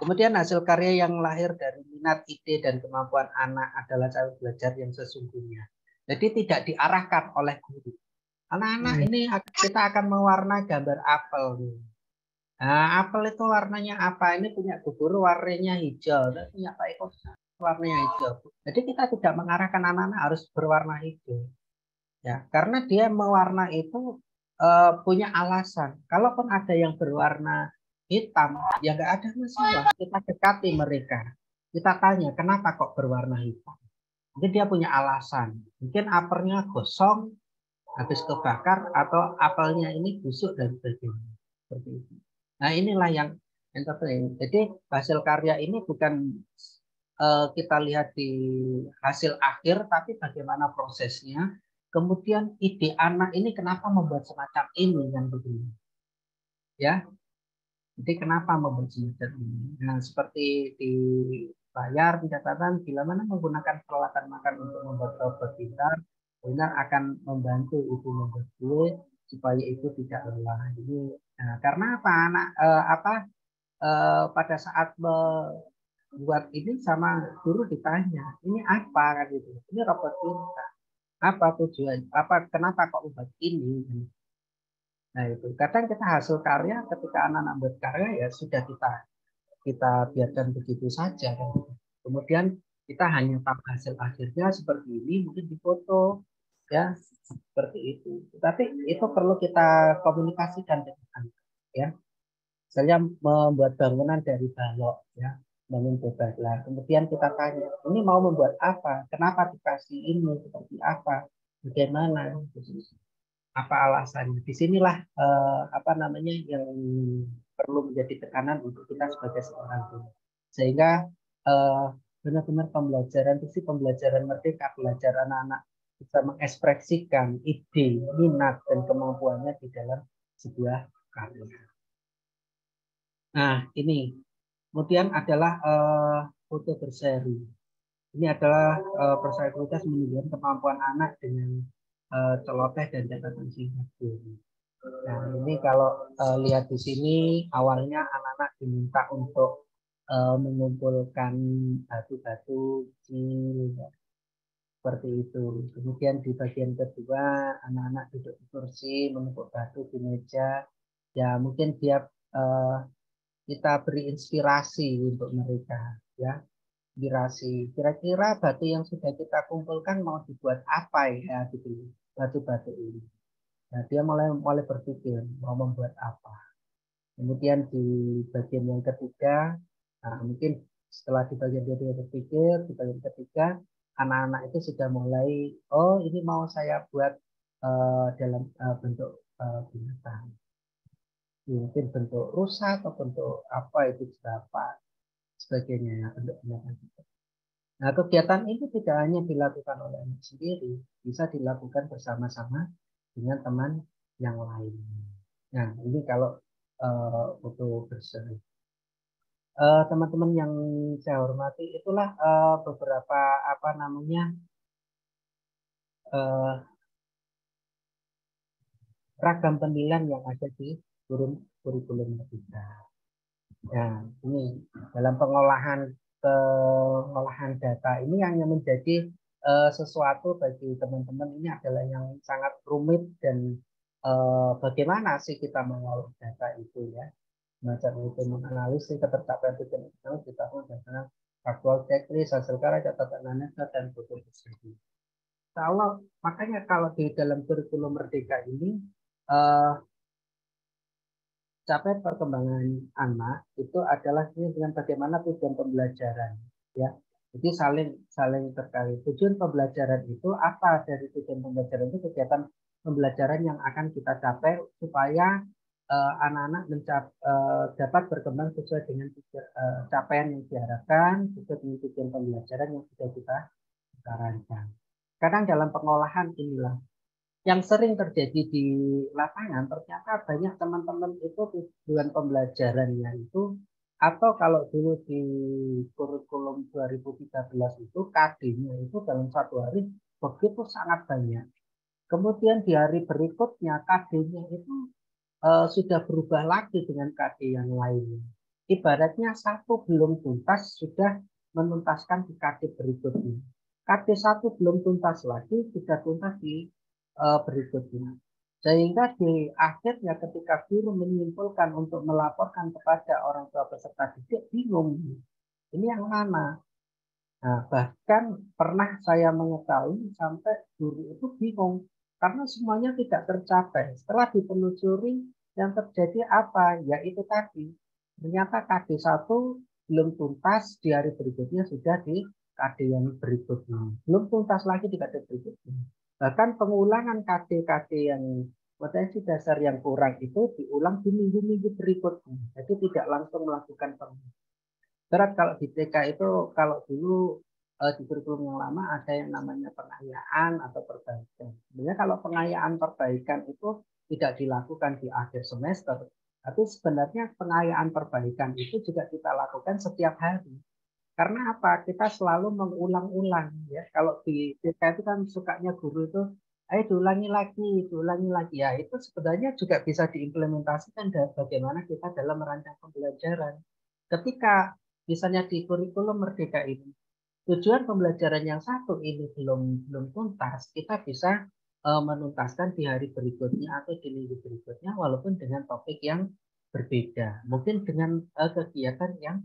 Kemudian hasil karya yang lahir dari minat, ide, dan kemampuan anak adalah cara belajar yang sesungguhnya. Jadi tidak diarahkan oleh guru. Anak-anak ini kita akan mewarnai gambar apel. Nah, apel itu warnanya apa? Ini punya guru warnanya hijau, dan punya Pak Eko warnanya hijau. Jadi kita tidak mengarahkan anak-anak harus berwarna hijau. Ya, karena dia mewarna itu punya alasan. Kalaupun ada yang berwarna hitam, ya nggak ada masalah. Kita dekati mereka. Kita tanya, kenapa kok berwarna hitam? Mungkin dia punya alasan. Mungkin apelnya gosong, habis kebakar, atau apelnya ini busuk dan sebagainya. Seperti itu. Nah, inilah yang penting. Jadi hasil karya ini bukan kita lihat di hasil akhir, tapi bagaimana prosesnya. Kemudian ide anak ini kenapa membuat semacam ini yang begini. Ya. Jadi kenapa membuat semacam ini? Nah, seperti di layar di catatan, bila mana menggunakan peralatan makan untuk membuat robot pintar, benar akan membantu ibu membuat kue supaya ibu tidak lelah. Jadi, nah, karena apa anak pada saat membuat ini sama guru ditanya, ini apa kan itu? Ini robot pintar. Apa tujuan? Kenapa kok membuat ini? Nah itu kadang kita hasil karya ketika anak-anak buat karya ya sudah kita biarkan begitu saja. Kemudian kita hanya tahu hasil akhirnya seperti ini, mungkin difoto ya seperti itu. Tapi itu perlu kita komunikasikan dengan anak ya. Saya membuat bangunan dari balok ya, bangun bebas lah. Kemudian kita tanya, ini mau membuat apa? Kenapa dikasih ini? Seperti apa? Bagaimana? Apa alasannya? Disinilah apa namanya yang perlu menjadi tekanan untuk kita sebagai seorang guru. Sehingga benar-benar pembelajaran itu sih pembelajaran merdeka, belajar anak-anak bisa mengekspresikan ide, minat, dan kemampuannya di dalam sebuah karya. Nah, ini kemudian adalah foto berseri. Ini adalah persekuritas menunjukkan kemampuan anak dengan celoteh dan catatan singkat. Nah, ini kalau lihat di sini awalnya anak-anak diminta untuk mengumpulkan batu-batu kecil seperti itu. Kemudian di bagian kedua anak-anak duduk di kursi menumpuk batu di meja. Ya mungkin dia kita beri inspirasi untuk mereka ya. Inspirasi. Kira-kira batu yang sudah kita kumpulkan mau dibuat apa ya gitu. Batu-batu ini. Nah, dia mulai berpikir mau membuat apa. Kemudian di bagian yang ketiga, nah mungkin setelah di bagian dia berpikir, di bagian ketiga anak-anak itu sudah mulai, oh ini mau saya buat dalam bentuk binatang. Mungkin bentuk rusa atau bentuk apa itu berapa sebagainya ya, bentuk binatang. Nah, kegiatan ini tidak hanya dilakukan oleh anak sendiri, bisa dilakukan bersama-sama dengan teman yang lain. Nah, ini kalau foto berseri. Teman-teman yang saya hormati, itulah beberapa apa namanya ragam penilaian yang ada di kurikulum kita. Nah, ini dalam pengolahan data ini yang menjadi sesuatu bagi teman-teman ini adalah yang sangat rumit dan bagaimana sih kita mengolah data itu ya. Macam itu menganalisis ketercapaian tujuan internal di tahun dan faktual checklist, hasil karya, catatan analisa dan butuh diskusi. Kalau makanya kalau di dalam kurikulum Merdeka ini capaian perkembangan anak itu adalah dengan bagaimana tujuan pembelajaran ya. Jadi saling terkait. Tujuan pembelajaran itu apa? Dari tujuan pembelajaran itu kegiatan pembelajaran yang akan kita capai supaya anak-anak dapat berkembang sesuai dengan capaian yang diharapkan, sesuai dengan tujuan pembelajaran yang sudah kita rancang. Kadang dalam pengolahan inilah yang sering terjadi di lapangan, ternyata banyak teman-teman itu tujuan pembelajarannya itu, atau kalau dulu di kurikulum 2013 itu KD-nya itu dalam satu hari begitu sangat banyak. Kemudian di hari berikutnya KD-nya itu sudah berubah lagi dengan KD yang lain. Ibaratnya satu belum tuntas sudah menuntaskan di KD berikutnya. KD 1 belum tuntas lagi, sudah tuntas di berikutnya. Sehingga di akhirnya ketika guru menyimpulkan untuk melaporkan kepada orang tua peserta didik, bingung. Ini yang mana? Nah, bahkan pernah saya mengetahui sampai guru itu bingung karena semuanya tidak tercapai. Setelah ditelusuri yang terjadi apa? Ya itu tadi. Ternyata KD 1 belum tuntas, di hari berikutnya sudah di KD yang berikutnya. Belum tuntas lagi di KD berikutnya. Bahkan pengulangan KD-KD yang potensi dasar yang kurang itu diulang di minggu-minggu berikutnya. Jadi tidak langsung melakukan pengulangan. Berat kalau di TK itu, kalau dulu di kurikulum yang lama ada yang namanya pengayaan atau perbaikan. Sebenarnya kalau pengayaan perbaikan itu tidak dilakukan di akhir semester, tapi sebenarnya pengayaan perbaikan itu juga kita lakukan setiap hari. Karena apa? Kita selalu mengulang-ulang ya. Kalau di TK itu kan sukanya guru itu, ayo diulangi lagi. Ya itu sebenarnya juga bisa diimplementasikan bagaimana kita dalam merancang pembelajaran. Ketika misalnya di kurikulum Merdeka ini, tujuan pembelajaran yang satu ini belum tuntas, kita bisa menuntaskan di hari berikutnya atau di minggu berikutnya, walaupun dengan topik yang berbeda, mungkin dengan kegiatan yang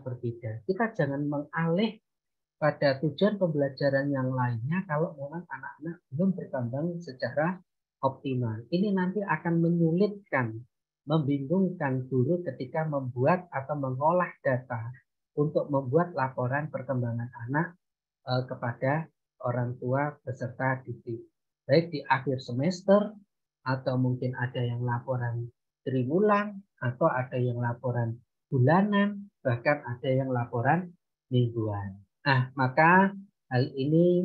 berbeda. Kita jangan mengalih pada tujuan pembelajaran yang lainnya kalau memang anak-anak belum berkembang secara optimal. Ini nanti akan menyulitkan, membingungkan guru ketika membuat atau mengolah data untuk membuat laporan perkembangan anak kepada orang tua peserta didik. Baik di akhir semester atau mungkin ada yang laporan triwulan atau ada yang laporan bulanan, bahkan ada yang laporan mingguan. Nah, maka hal ini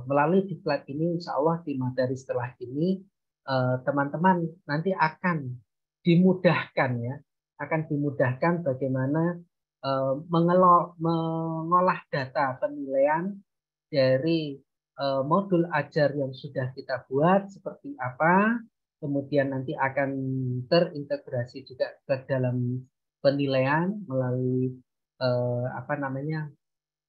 melalui diklat ini, insya Allah di materi setelah ini teman-teman nanti akan dimudahkan ya, akan dimudahkan bagaimana mengolah data penilaian dari modul ajar yang sudah kita buat seperti apa, kemudian nanti akan terintegrasi juga ke dalam penilaian melalui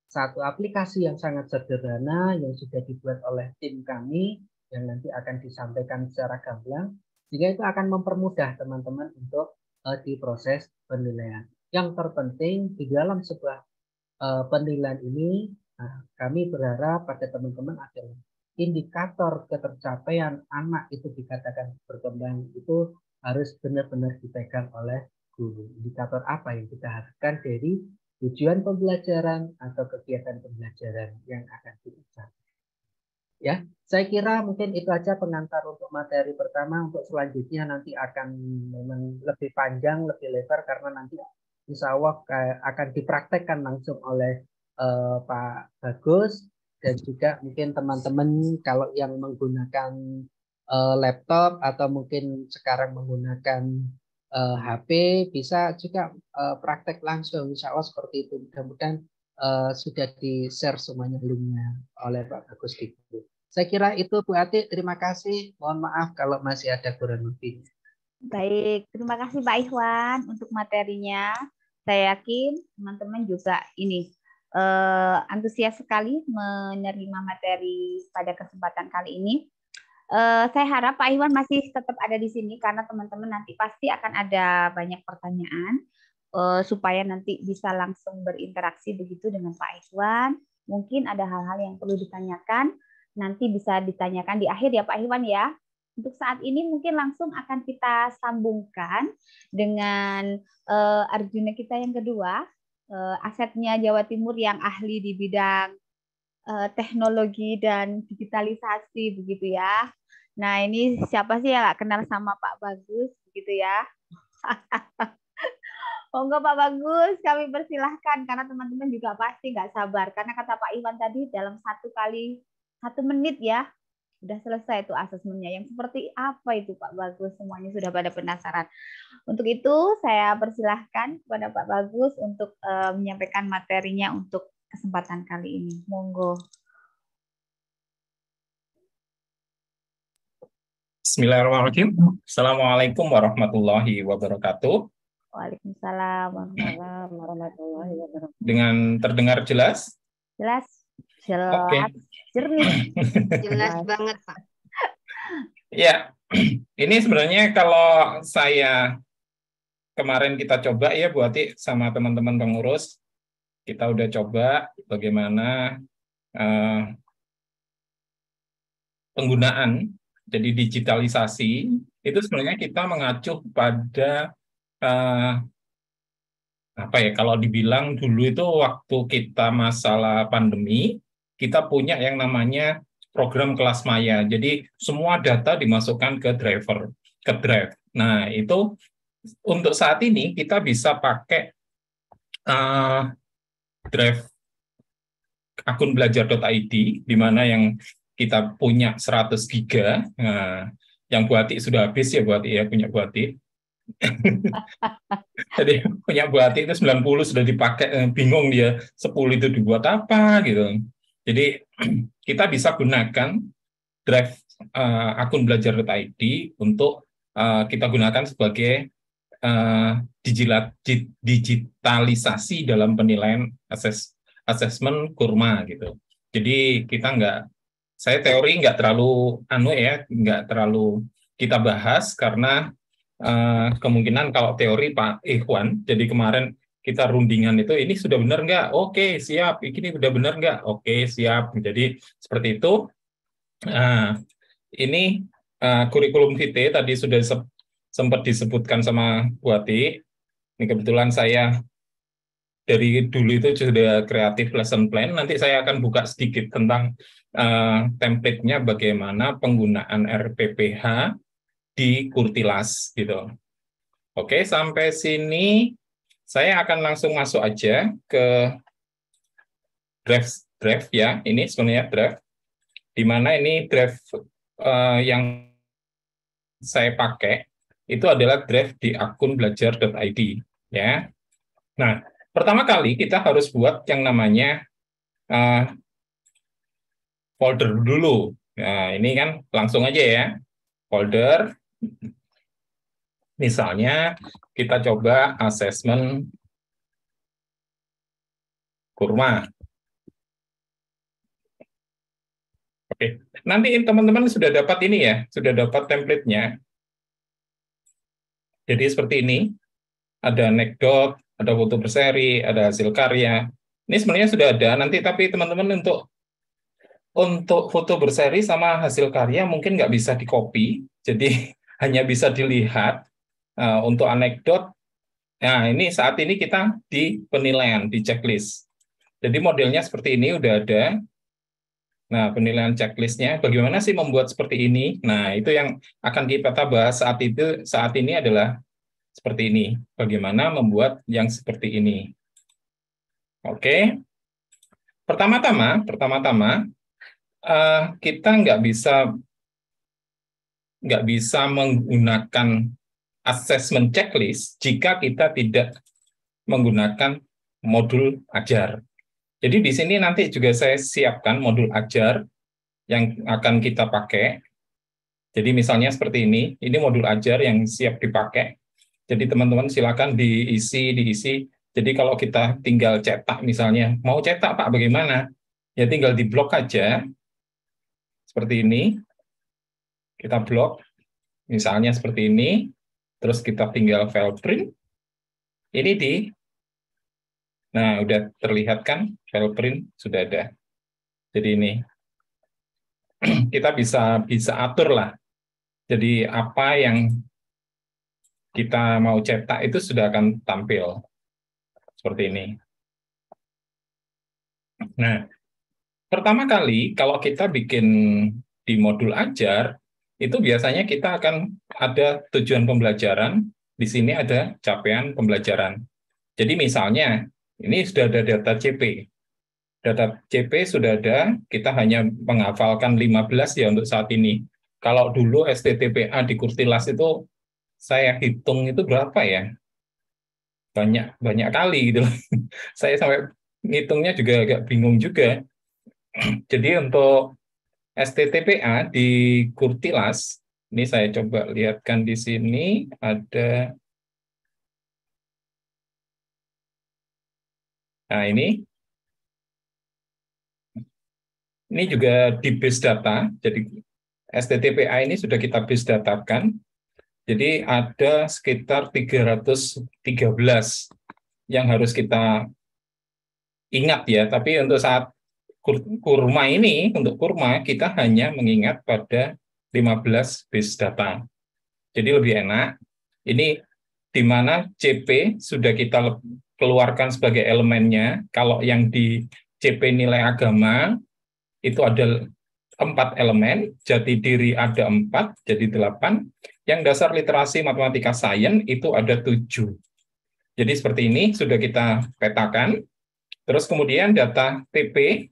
satu aplikasi yang sangat sederhana yang sudah dibuat oleh tim kami yang nanti akan disampaikan secara gamblang, sehingga itu akan mempermudah teman-teman untuk di proses penilaian. Yang terpenting di dalam sebuah penilaian ini, kami berharap pada teman-teman adalah indikator ketercapaian anak itu dikatakan berkembang itu harus benar-benar dipegang oleh guru. Indikator apa yang kita harapkan dari tujuan pembelajaran atau kegiatan pembelajaran yang akan kita capai. Ya, saya kira mungkin itu aja pengantar untuk materi pertama. Untuk selanjutnya nanti akan memang lebih panjang, lebih lebar karena nanti insya Allah akan dipraktekkan langsung oleh Pak Bagus dan juga mungkin teman-teman kalau yang menggunakan laptop atau mungkin sekarang menggunakan HP bisa juga praktek langsung, insya Allah seperti itu. Mudah-mudahan sudah di-share semuanya linknya oleh Pak Bagus di grup. Saya kira itu Bu Ati, terima kasih. Mohon maaf kalau masih ada kurang lebih. Baik, terima kasih Pak Ikhwan untuk materinya. Saya yakin teman-teman juga ini antusias sekali menerima materi pada kesempatan kali ini. Saya harap Pak Ikhwan masih tetap ada di sini karena teman-teman nanti pasti akan ada banyak pertanyaan supaya nanti bisa langsung berinteraksi begitu dengan Pak Ikhwan. Mungkin ada hal-hal yang perlu ditanyakan, nanti bisa ditanyakan di akhir ya Pak Ikhwan ya. Untuk saat ini mungkin langsung akan kita sambungkan dengan Arjuna kita yang kedua, asetnya Jawa Timur yang ahli di bidang teknologi dan digitalisasi begitu ya. Nah ini siapa sih yang gak kenal sama Pak Bagus begitu ya? Monggo Pak Bagus, kami persilahkan karena teman-teman juga pasti nggak sabar karena kata Pak Iwan tadi dalam 1 menit ya sudah selesai itu asesmennya. Yang seperti apa itu Pak Bagus? Semuanya sudah pada penasaran. Untuk itu saya persilahkan kepada Pak Bagus untuk menyampaikan materinya untuk kesempatan kali ini. Monggo. Bismillahirrahmanirrahim. Assalamualaikum warahmatullahi wabarakatuh. Waalaikumsalam warahmatullahi wabarakatuh. Dengan terdengar jelas? Jelas. Oke. Jernih. Jelas banget, Pak. Ya, ini sebenarnya kalau saya kemarin kita coba ya Bu Ati sama teman-teman pengurus, kita udah coba bagaimana penggunaan, jadi digitalisasi, itu sebenarnya kita mengacu pada apa ya, kalau dibilang dulu itu waktu kita masalah pandemi, kita punya yang namanya program kelas maya. Jadi semua data dimasukkan ke drive. Nah, itu untuk saat ini kita bisa pakai drive akun belajar.id, di mana yang kita punya 100 giga. Nah, yang Bu Ati sudah habis ya Bu Ati ya, punya Bu Ati. Jadi punya Bu Ati itu 90 sudah dipakai, bingung dia 10 itu dibuat apa gitu. Jadi kita bisa gunakan drive akun belajar.id untuk kita gunakan sebagai digitalisasi dalam penilaian asesmen kurma gitu. Jadi kita saya teori nggak terlalu nggak terlalu kita bahas karena kemungkinan kalau teori Pak Ikhwan, jadi kemarin kita rundingan itu, ini sudah benar nggak? Oke, siap. Ini sudah benar nggak? Oke, siap. Jadi seperti itu. Ini kurikulum vitae tadi sudah sempat disebutkan sama Bu Ati. Ini kebetulan saya dari dulu itu sudah kreatif lesson plan. Nanti saya akan buka sedikit tentang template-nya bagaimana penggunaan RPPH di Kurtilas gitu. Oke, sampai sini saya akan langsung masuk aja ke draft ya. Ini sebenarnya draft, di mana ini draft yang saya pakai itu adalah draft di akun belajar.id ya. Nah, pertama kali kita harus buat yang namanya folder dulu. Nah, ini kan langsung aja ya, folder. Misalnya kita coba asesmen kurma. Oke, nanti teman-teman sudah dapat ini ya, sudah dapat template-nya. Jadi seperti ini, ada anekdot, ada foto berseri, ada hasil karya. Ini sebenarnya sudah ada, nanti tapi teman-teman untuk foto berseri sama hasil karya mungkin nggak bisa di-copy, jadi hanya bisa dilihat. Untuk anekdot, nah ini saat ini kita di penilaian, di checklist. Jadi modelnya seperti ini udah ada. Nah, penilaian checklistnya, bagaimana sih membuat seperti ini? Nah, itu yang akan kita bahas saat ini adalah seperti ini. Bagaimana membuat yang seperti ini? Oke. Pertama-tama kita nggak bisa menggunakan assessment checklist jika kita tidak menggunakan modul ajar. Jadi di sini nanti juga saya siapkan modul ajar yang akan kita pakai. Jadi misalnya seperti ini modul ajar yang siap dipakai. Jadi teman-teman silakan diisi. Jadi kalau kita tinggal cetak misalnya, mau cetak Pak bagaimana? Ya tinggal di blok aja, seperti ini. Kita blok, misalnya seperti ini. Terus kita tinggal file print. Ini nah udah terlihat kan, file print sudah ada. Jadi ini, kita bisa atur lah. Jadi apa yang kita mau cetak itu sudah akan tampil. Seperti ini. Nah, pertama kali kalau kita bikin di modul ajar, itu biasanya kita akan ada tujuan pembelajaran, di sini ada capaian pembelajaran. Jadi misalnya, ini sudah ada data CP. Data CP sudah ada, kita hanya menghafalkan 15 ya untuk saat ini. Kalau dulu STTPA di Kurtilas itu, saya hitung itu berapa ya? Banyak kali gitu. Saya sampai ngitungnya juga agak bingung juga. Jadi untuk STTPA di Kurtilas, ini saya coba lihatkan di sini, ada, nah ini juga di base data, jadi STTPA ini sudah kita base datakan, jadi ada sekitar 313 yang harus kita ingat ya, tapi untuk saat kurma ini, untuk kurma kita hanya mengingat pada 15 base data. Jadi lebih enak, ini di mana CP sudah kita keluarkan sebagai elemennya, kalau yang di CP nilai agama, itu ada 4 elemen, jati diri ada 4, jadi 8, yang dasar literasi matematika sains itu ada 7. Jadi seperti ini sudah kita petakan, terus kemudian data TP,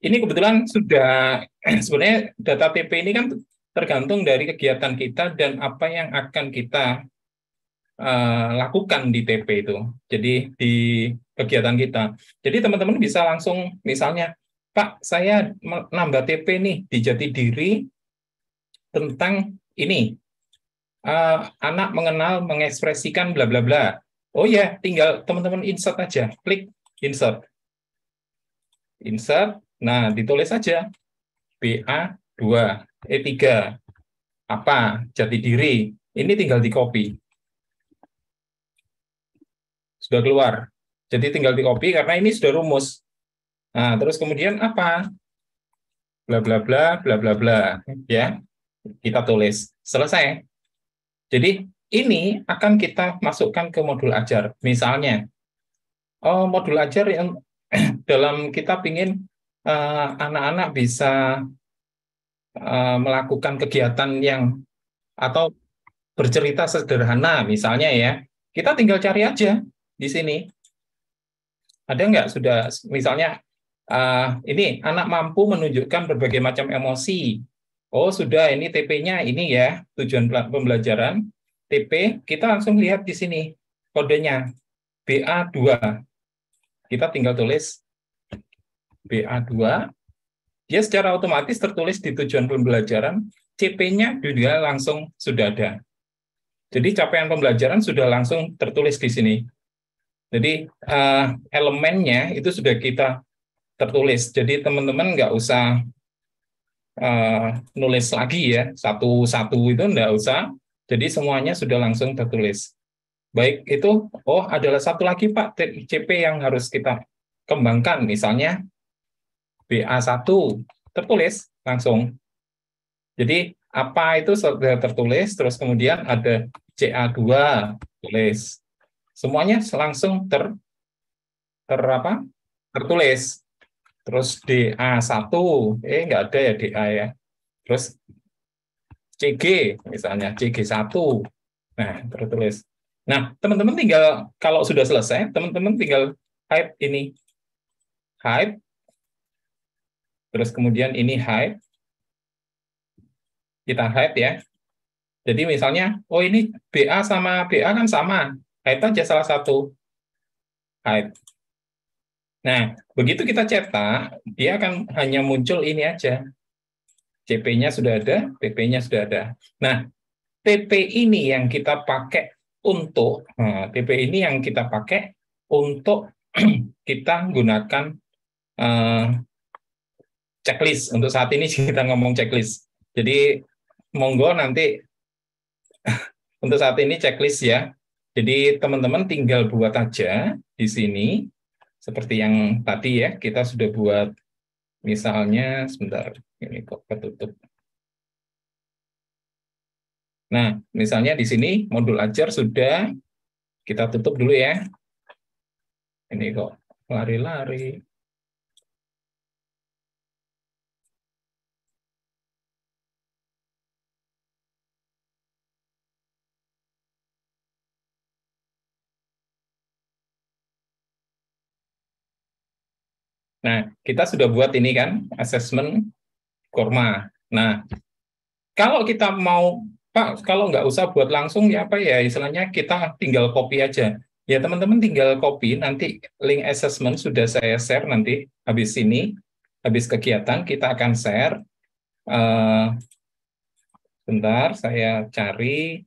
ini kebetulan sudah, sebenarnya data TP ini kan tergantung dari kegiatan kita dan apa yang akan kita lakukan di TP itu. Jadi di kegiatan kita. Jadi teman-teman bisa langsung, misalnya, Pak, saya nambah TP nih di jati diri tentang ini. Anak mengenal, mengekspresikan, bla bla bla. Oh ya, tinggal teman-teman insert aja. Klik insert. Insert. Nah, ditulis saja BA2, E3, apa, jati diri. Ini tinggal di-copy. Sudah keluar. Jadi tinggal di-copy karena ini sudah rumus. Nah, terus kemudian apa? Bla bla bla bla bla bla, ya. Kita tulis. Selesai. Jadi ini akan kita masukkan ke modul ajar. Misalnya, modul ajar yang dalam kita ingin anak-anak bisa melakukan kegiatan yang atau bercerita sederhana, misalnya ya, kita tinggal cari aja di sini. Ada nggak sudah, misalnya ini anak mampu menunjukkan berbagai macam emosi. Oh sudah, ini TP-nya ini ya, tujuan pembelajaran. TP, kita langsung lihat di sini kodenya BA2. Kita tinggal tulis BA2. Dia secara otomatis tertulis di tujuan pembelajaran, CP-nya juga langsung sudah ada. Jadi capaian pembelajaran sudah langsung tertulis di sini. Jadi elemennya itu sudah kita tertulis. Jadi teman-teman nggak usah nulis lagi ya, satu-satu itu nggak usah. Jadi semuanya sudah langsung tertulis. Baik itu, adalah satu lagi Pak, CP yang harus kita kembangkan, misalnya BA1 tertulis langsung. Jadi apa itu sudah tertulis, terus kemudian ada CA2 tulis. Semuanya langsung tertulis. Terus DA1, nggak ada ya DA ya. Terus CG misalnya, CG1. Nah, tertulis. Nah, teman-teman tinggal kalau sudah selesai, teman-teman tinggal hide ini. Hide. Terus kemudian ini hide. Kita hide ya. Jadi misalnya, ini BA sama BA kan sama. Hide aja salah satu. Hide. Nah, begitu kita cetak, dia akan hanya muncul ini aja. CP-nya sudah ada, PP-nya sudah ada. Nah, TP ini yang kita pakai untuk kita gunakan checklist. Untuk saat ini kita ngomong checklist. Jadi monggo nanti untuk saat ini checklist ya. Jadi teman-teman tinggal buat aja di sini seperti yang tadi ya, kita sudah buat misalnya sebentar, ini kok ketutup. Nah, misalnya di sini modul ajar sudah kita tutup dulu ya. Ini kok lari-lari. Nah, kita sudah buat ini kan, assessment Korma. Nah, kalau kita mau, Pak, kalau nggak usah buat langsung ya apa ya, istilahnya kita tinggal copy aja. Ya teman-teman tinggal copy, nanti link assessment sudah saya share nanti habis ini, habis kegiatan kita akan share. Bentar, saya cari.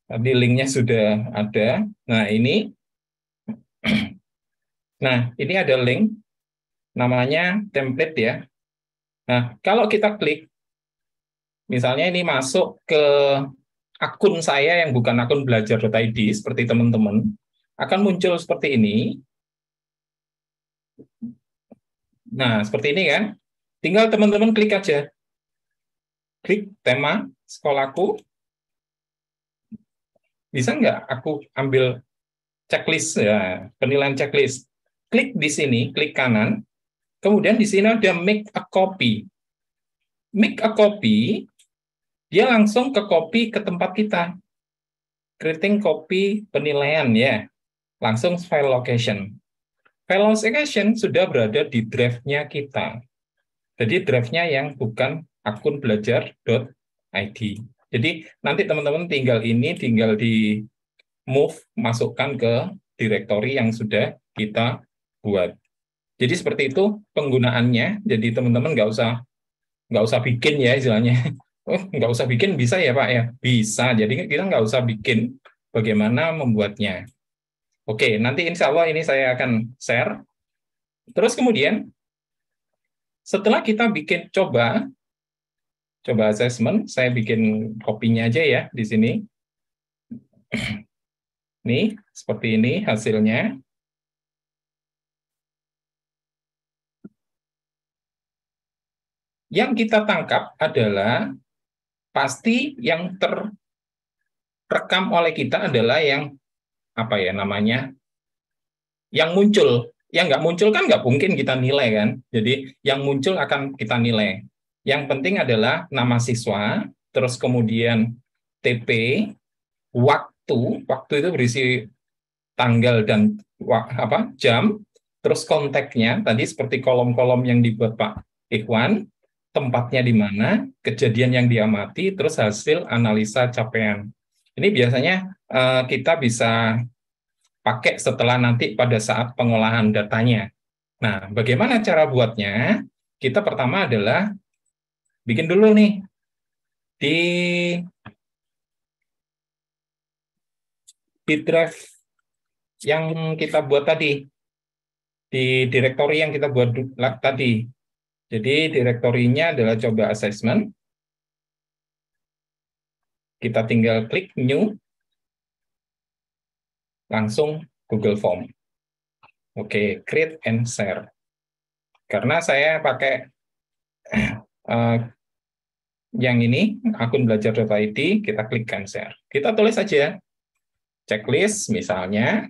Tadi linknya sudah ada. Nah ini ada link, namanya template ya. Nah, kalau kita klik, misalnya ini masuk ke akun saya yang bukan akun belajar.id, seperti teman-teman, akan muncul seperti ini. Nah, seperti ini kan. Tinggal teman-teman klik aja. Klik tema sekolahku. Bisa nggak aku ambil checklist, ya, penilaian checklist. Klik di sini, klik kanan. Kemudian di sini ada make a copy. Make a copy, dia langsung ke copy ke tempat kita. Creating copy penilaian ya. Langsung file location. File location sudah berada di drive-nya kita. Jadi drive-nya yang bukan akun belajar.id. Jadi nanti teman-teman tinggal di move, masukkan ke directory yang sudah kita buat. Jadi seperti itu penggunaannya. Jadi teman-teman nggak usah bikin ya istilahnya. Oh, nggak usah bikin bisa ya Pak ya? Bisa. Jadi kita nggak usah bikin, bagaimana membuatnya. Oke, nanti insya Allah ini saya akan share. Terus kemudian setelah kita bikin coba assessment, saya bikin kopinya aja ya di sini. Nih, seperti ini hasilnya. Yang kita tangkap adalah pasti yang terekam oleh kita adalah yang apa ya namanya, yang muncul. Yang nggak muncul kan nggak mungkin kita nilai kan. Jadi yang muncul akan kita nilai. Yang penting adalah nama siswa, terus kemudian TP, waktu itu berisi tanggal dan jam, terus konteksnya tadi seperti kolom-kolom yang dibuat Pak Ikhwan, tempatnya di mana, kejadian yang diamati, terus hasil analisa capaian. Ini biasanya kita bisa pakai setelah nanti pada saat pengolahan datanya. Nah, bagaimana cara buatnya? Kita pertama adalah bikin dulu nih di drive yang kita buat tadi, di direktori yang kita buat tadi. Jadi direktorinya adalah coba assessment. Kita tinggal klik new, langsung Google Form. Oke, create and share. Karena saya pakai yang ini, akun belajar.id, kita klik and share. Kita tulis saja checklist, misalnya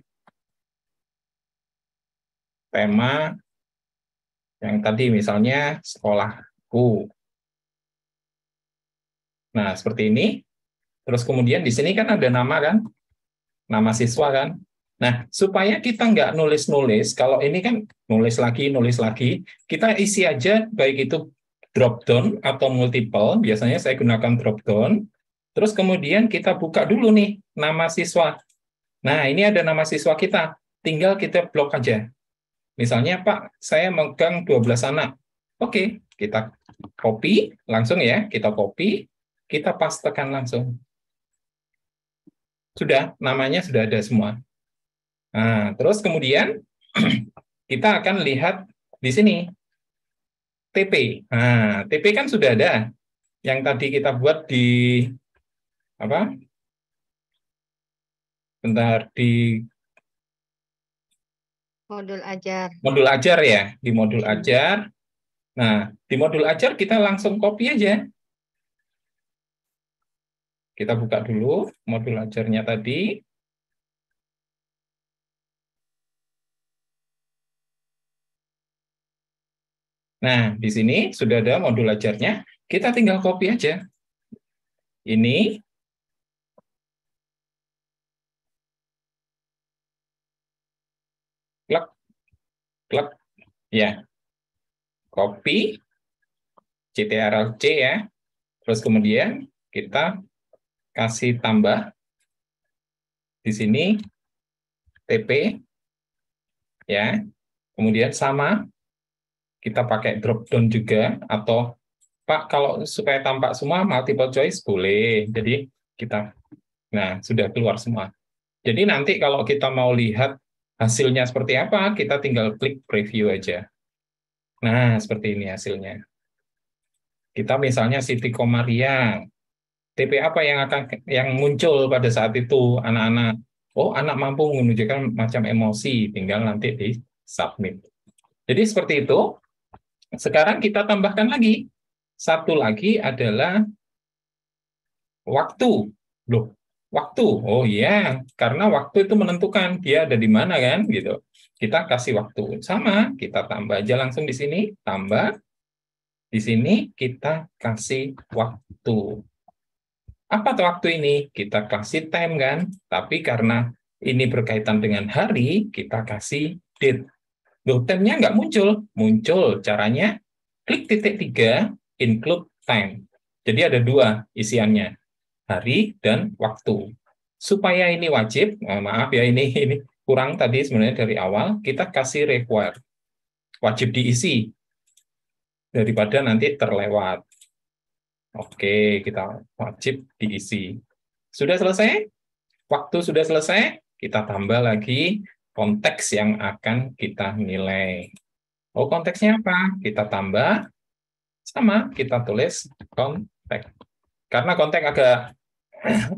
tema yang tadi, misalnya sekolahku. Nah, seperti ini. Terus kemudian di sini kan ada nama kan, nama siswa kan. Nah, supaya kita nggak nulis-nulis, kalau ini kan nulis lagi, kita isi aja, baik itu drop down atau multiple, biasanya saya gunakan drop down, terus kemudian kita buka dulu nih, nama siswa. Nah, ini ada nama siswa kita, tinggal kita blok aja. Misalnya, Pak, saya megang 12 anak. Oke, kita copy langsung ya, kita copy, kita pastekan langsung. Sudah, namanya sudah ada semua. Nah, terus kemudian kita akan lihat di sini TP. Nah, TP kan sudah ada. Yang tadi kita buat di apa? Bentar, di Modul ajar. modul ajar ya, di modul ajar. Nah, di modul ajar kita langsung copy aja. Kita buka dulu modul ajarnya tadi. Nah, di sini sudah ada modul ajarnya. Kita tinggal copy aja. Ini klek, klek, ya, copy, CTRL-C ya. Terus kemudian kita kasih tambah di sini TP, ya. Kemudian sama, kita pakai drop down juga, atau Pak, kalau supaya tampak semua multiple choice boleh. Jadi kita, nah sudah keluar semua. Jadi nanti kalau kita mau lihat hasilnya seperti apa, kita tinggal klik preview aja. Nah, seperti ini hasilnya. Kita misalnya Siti Komaria, TP apa yang muncul pada saat itu anak-anak? Oh, anak mampu menunjukkan macam emosi, tinggal nanti di submit. Jadi seperti itu. Sekarang kita tambahkan lagi. Satu lagi adalah waktu. Loh, waktu. Oh iya, karena waktu itu menentukan dia ada di mana kan gitu. Kita kasih waktu. Sama, kita tambah aja langsung di sini, tambah. Di sini kita kasih waktu. Apa tuh waktu ini? Kita kasih time kan, tapi karena ini berkaitan dengan hari, kita kasih date. Loh, time-nya nggak muncul. Muncul, caranya klik titik 3, include time. Jadi ada dua isiannya, hari dan waktu. Supaya ini wajib, maaf ya ini kurang tadi sebenarnya dari awal, kita kasih require. Wajib diisi, daripada nanti terlewat. Oke, kita wajib diisi. Sudah selesai? Waktu sudah selesai, kita tambah lagi konteks yang akan kita nilai. Oh, konteksnya apa? Kita tambah, sama, kita tulis konteks. Karena konteks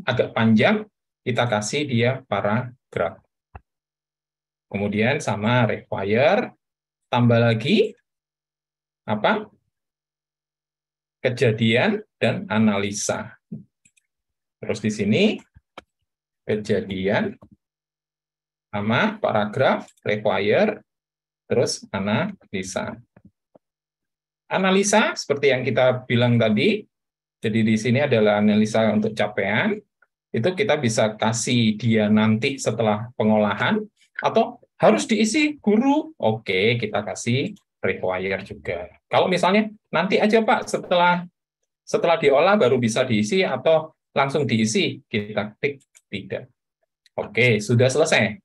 agak panjang, kita kasih dia paragraf. Kemudian sama require, tambah lagi, apa? Kejadian dan analisa. Terus di sini kejadian sama paragraf, require, terus analisa. Analisa seperti yang kita bilang tadi. Jadi di sini adalah analisa untuk capaian. Itu kita bisa kasih dia nanti setelah pengolahan atau harus diisi guru. Oke, kita kasih require juga. Kalau misalnya nanti aja Pak setelah diolah baru bisa diisi atau langsung diisi, kita klik tidak. Oke, sudah selesai.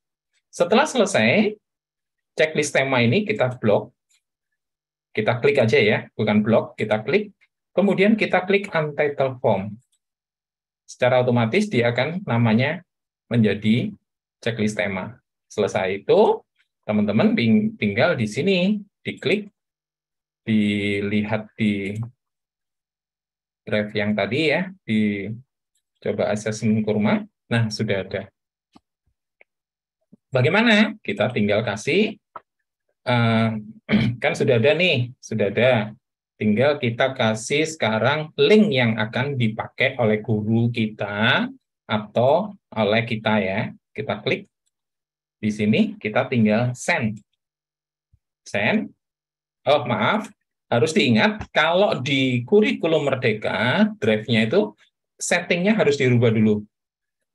Setelah selesai, checklist tema ini kita blok. Kita klik aja ya, bukan blok, kita klik. Kemudian kita klik untitled form. Secara otomatis dia akan namanya menjadi checklist tema. Selesai itu, teman-teman tinggal di sini, diklik, dilihat di drive yang tadi ya, coba assessment kurma. Nah, sudah ada. Bagaimana? Kita tinggal kasih, kan sudah ada nih, sudah ada. Tinggal kita kasih sekarang link yang akan dipakai oleh guru kita atau oleh kita ya. Kita klik di sini, kita tinggal send. Send. Oh, maaf. Harus diingat, kalau di kurikulum Merdeka, drive-nya itu settingnya harus dirubah dulu.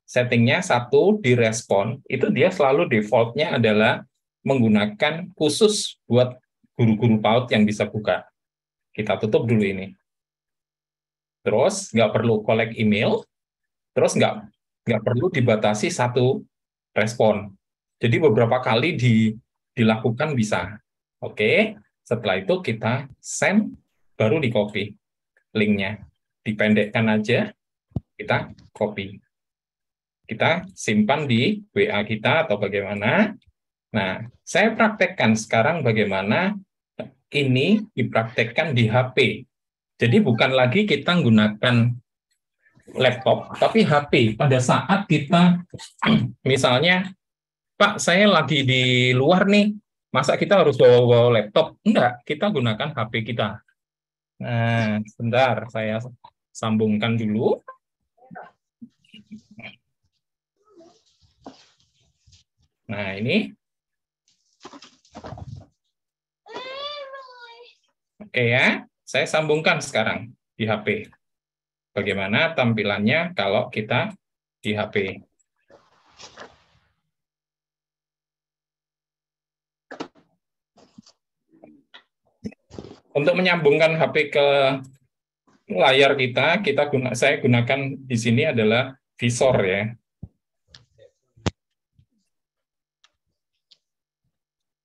Settingnya satu, direspon. Itu dia selalu default-nya adalah menggunakan khusus buat guru-guru PAUD yang bisa buka. Kita tutup dulu ini. Terus nggak perlu collect email, terus nggak perlu dibatasi satu respon. Jadi beberapa kali dilakukan bisa. Oke, setelah itu kita send baru di copy linknya, dipendekkan aja, kita copy, kita simpan di WA kita atau bagaimana. Nah, saya praktekkan sekarang bagaimana ini dipraktekkan di HP. Jadi bukan lagi kita menggunakan laptop, tapi HP. Pada saat kita, misalnya, Pak, saya lagi di luar nih, masa kita harus bawa laptop? Enggak, kita gunakan HP kita. Nah, sebentar, saya sambungkan dulu. Nah, ini. Oke ya, saya sambungkan sekarang di HP. Bagaimana tampilannya kalau kita di HP. Untuk menyambungkan HP ke layar kita, saya gunakan di sini adalah visor ya.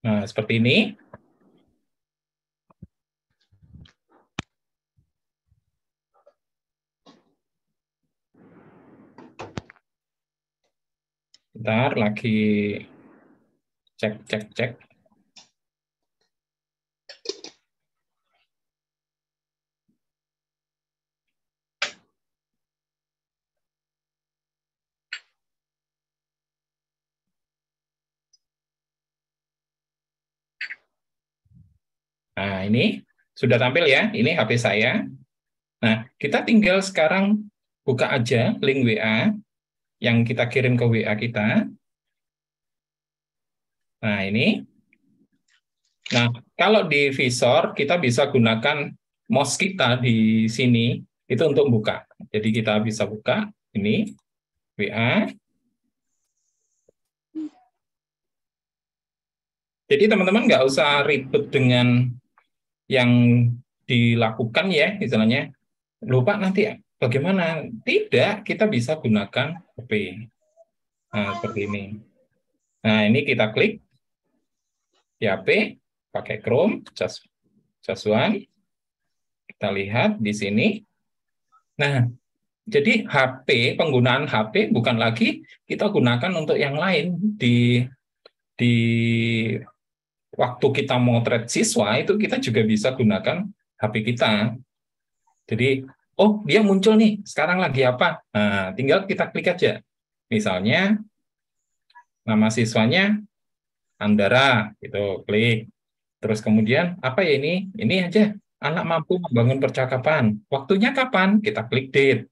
Nah, seperti ini. Bentar, lagi cek. Nah, ini sudah tampil ya, ini HP saya. Nah, kita tinggal sekarang buka aja link WA yang kita kirim ke WA kita. Nah, ini. Nah, kalau di visor, kita bisa gunakan mouse kita di sini, itu untuk buka. Jadi kita bisa buka, ini, WA. Jadi teman-teman nggak usah ribet dengan yang dilakukan ya, misalnya, lupa nanti bagaimana? Tidak, kita bisa gunakan HP. Nah, seperti ini. Nah, ini kita klik di HP, pakai Chrome, just one. Kita lihat di sini. Nah, jadi HP, penggunaan HP bukan lagi kita gunakan untuk yang lain. Di waktu kita motret siswa, itu kita juga bisa gunakan HP kita. Jadi, oh dia muncul nih, sekarang lagi apa? Nah, tinggal kita klik aja. Misalnya, nama siswanya Andara, gitu, klik. Terus kemudian, apa ya ini? Ini aja, anak mampu membangun percakapan. Waktunya kapan? Kita klik date.